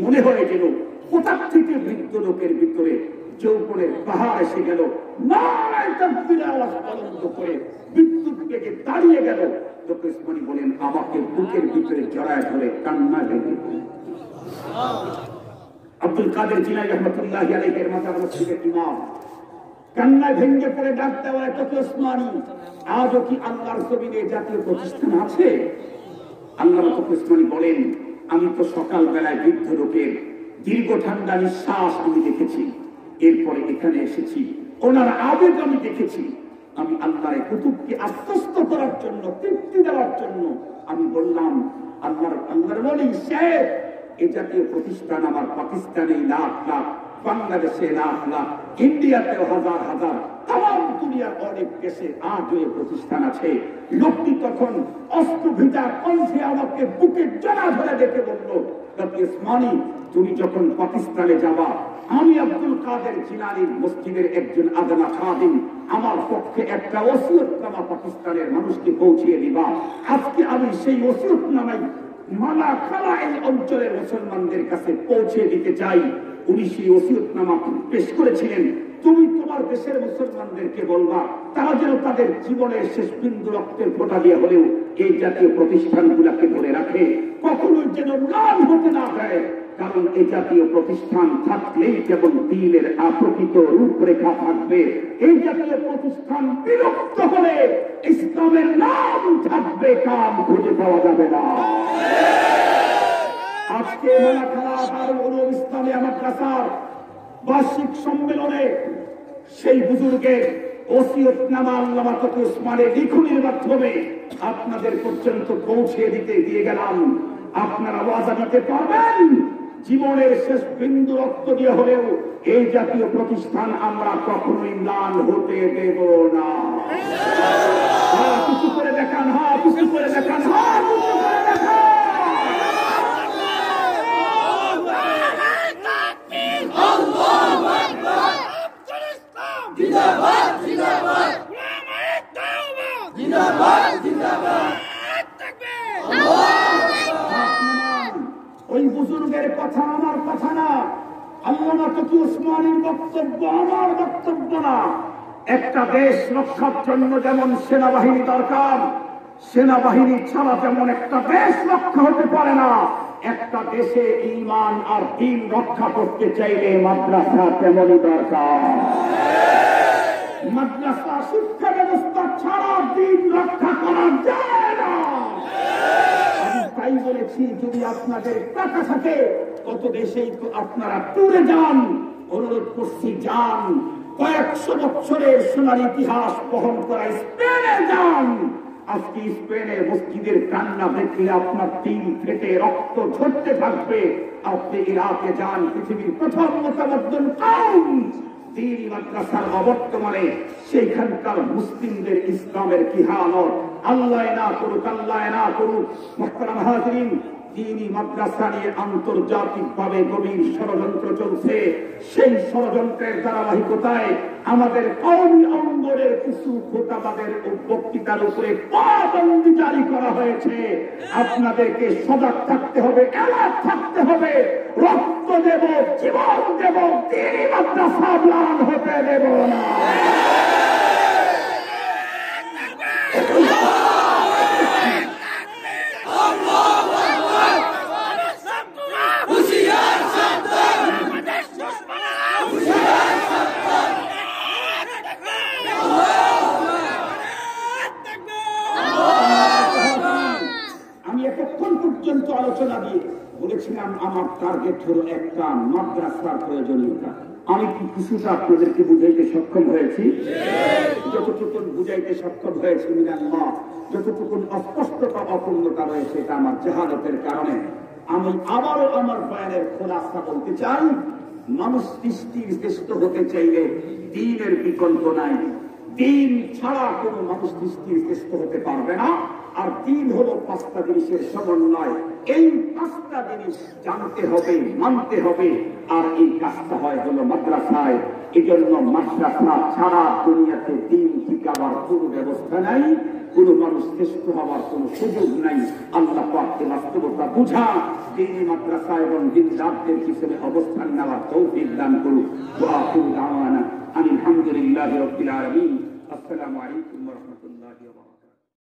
মনে হয়ে গেল কোথা থেকে বৃদ্ধ লোকের ভিতরে যৌবনের পাহাড় এসে গেল, নারায়ে তাকবীরের আওয়াজ বন্ধ করে বিদ্যুৎ বেগে দাঁড়িয়ে গেল। তকি ওসমানী বলেন, আমাকে বুকের ভিতরে জড়ায় ধরে কান্না ভেঙে পড়ল। আব্দুল কাদের জিলানী রাহমাতুল্লাহি আলাইহির মাজার মসজিদের ইমাম কান্নায় ভেঙে পড়ে ডাক দেওয়া তকি ওসমানী, আজও কি আল্লাহর জমিনে জাতীয় প্রতিষ্ঠান আছে? আল্লামা তকি ওসমানী বলেন, আমি তো সকালবেলায় বৃদ্ধ লোকের দীর্ঘ ঠান্ডা নিঃশ্বাস আমি দেখেছি, এরপরে এখানে এসেছি, ওনার আবেগ আমি দেখেছি। আমি আল্লাহর কুতুবকে আশ্বস্ত করার জন্য, তৃপ্তি দেওয়ার জন্য আমি বললাম, আল্লাহর ওলি শেখ, এই জাতীয় প্রতিষ্ঠান আমার পাকিস্তানে লাখ লাখ, বাংলাদেশে লাখ লাখ, ইন্ডিয়াতেও হাজার হাজার, তাম দুনিয়ার অনেক দেশে আজও এই প্রতিষ্ঠান আছে। লোকটি তখন অস্ত্রভিতা কণ্ঠে আমাকে বুকে জড়া ধরে দেখে বলল, তকি ওসমানী, তুমি যখন পাকিস্তানে যাবা, আমি আব্দুল কাদের জিলানীর মসজিদের একজন আদনা খাদিম, আমার পক্ষে একটা ওসিয়তনামা পাকিস্তানের মানুষকে পৌঁছিয়ে দিবা। আজকে আমি সেই ওসিয়তনামাই মালা খালা এই অঞ্চলের মুসলমানদের কাছে পৌঁছে দিতে চাই। উনি সেই ওসিয়তনামা পেশ করেছিলেন, তুমি তোমার দেশের মুসলমানদেরকে বলবা, তারা যেন তাদের জীবনের শেষ বিন্দু রক্তের ফোঁটা দিয়ে হলেও এই জাতীয় প্রতিষ্ঠানগুলোকে ধরে রাখে, কখনোই যেন ম্লান হতে না দেয়। কারণ এই জাতীয় প্রতিষ্ঠান থাকলেই কেবল দ্বীনের প্রকৃত রূপরেখা থাকবে। এই জাতীয় প্রতিষ্ঠান বিলুপ্ত হলে ইসলামের নাম থাকবে, কাম খুঁজে পাওয়া যাবে না। আজকে মালাখালা দারুল উলুম ইসলামিয়া মাদ্রাসার বার্ষিক সম্মেলনে সেই বুজুর্গের ওসিয়তনামা আল্লামা তকি ওসমানের লিখনির মাধ্যমে আপনাদের পর্যন্ত পৌঁছে দিয়ে গেলাম। আপনারা ওয়াদা দিতে পারবেন জীবনের শেষ বিন্দু রক্ত দিয়ে হলেও এই জাতীয় প্রতিষ্ঠান আমরা কখনোই ম্লান হতে দেব না। কিছু করে দেখান, কিছু করে দেখান, কিছু করে দেখান। ওই বুজুর্গের কথা আমার কথা না, আল্লামা তকি ওসমানীর বক্তব্য আমার বক্তব্য না। একটা দেশ রক্ষার জন্য যেমন সেনাবাহিনী দরকার, সেনাবাহিনী ছাড়া যেমন একটা দেশ রক্ষা হতে পারে না, একটা দেশে ঈমান আর দ্বীন রক্ষা করতে চাইলে মাদ্রাসা তেমনই দরকার। মাদ্রাসা শিক্ষা ব্যবস্থা ছাড়া দ্বীন রক্ষা করা যায় না। আমি তাই বলেছি, যদি আপনাদের টাকা থাকে কত দেশেই তো আপনারা ট্যুরে যান, অনুরোধ করছি যান। কয়েকশো বছরের সোনার ইতিহাস বহন করা স্পেনে যান। আজকে স্পেনের মসজিদের কান্না দেখলে আপনার তিল ফেটে রক্ত ঝরতে থাকবে। আপনি ইরাকে যান, পৃথিবীর প্রথম মুতামাদ্দিন কওম দ্বীনি মাদ্রাসার অবর্তমানে সেইখানকার মুসলিমদের ইসলামের কি হালত, আল্লাহ না করুক, আল্লাহ না করুক। মুহতারাম হাজিরিন, দ্বীনি মাদ্রাসা নিয়ে আন্তর্জাতিকভাবে গভীর ষড়যন্ত্র চলছে। সেই ষড়যন্ত্রের ধারাবাহিকতায় আমাদের কওমি অঙ্গনের কিছু খোতাবাদের বক্তৃতার উপরে পাবন্দি জারি করা হয়েছে। আপনাদেরকে সজাগ থাকতে হবে, এলার্ট থাকতে হবে। রক্ত দেব, জীবন দেব, দ্বীনি মাদ্রাসা ম্লান হতে দেব না। আলোচনা দিয়ে বলেছিলাম আমার টার্গেট হলো একটা মাদ্রাসার প্রয়োজনীয়তা। আমি কি কিছুটা আপনাদেরকে বুঝাইতে সক্ষম হয়েছি? যতটুকু বুঝাইতে সক্ষম হয়েছি মিনাল্লাহ, যতটুকু অস্পষ্টতা অপূর্ণতা রয়েছে এটা আমার জাহালতের কারণে। আমি আবারও আমার বয়ানের খোলাসা বলতে চাই, মানুষ সৃষ্টির শ্রেষ্ঠ হতে চাইলে দ্বীনের বিকল্প নাই। দ্বীন ছাড়া কোনো মানুষ সৃষ্টির শ্রেষ্ঠ হতে পারবে না। আর দ্বীন হলো পাঁচটা জিনিসের সমন্বয়। এই পাঁচটা জিনিস জানতে হবে, মানতে হবে, আর এই কাজটা হয় হলো মাদ্রাসায়। এই জন্য মাদ্রাসা ছাড়া দুনিয়াতে দ্বীন টিকাবার কোনো ব্যবস্থা নাই, কোনো মানুষ শ্রেষ্ঠ হওয়ার কোনো সুযোগ নাই। আল্লাহ পাককে বাস্তবতা বুঝা দ্বীনি মাদ্রাসা এবং দিনদারদের পিছনে অবস্থান নেওয়ার তৌফিক দান করুক। ওয়া আখিরু দাওয়ানা আলহামদুলিল্লাহি রাব্বিল আলামিন। আসসালামু আলাইকুম ওয়া রাহমাতুল্লাহি ওয়া বারাকাতুহু।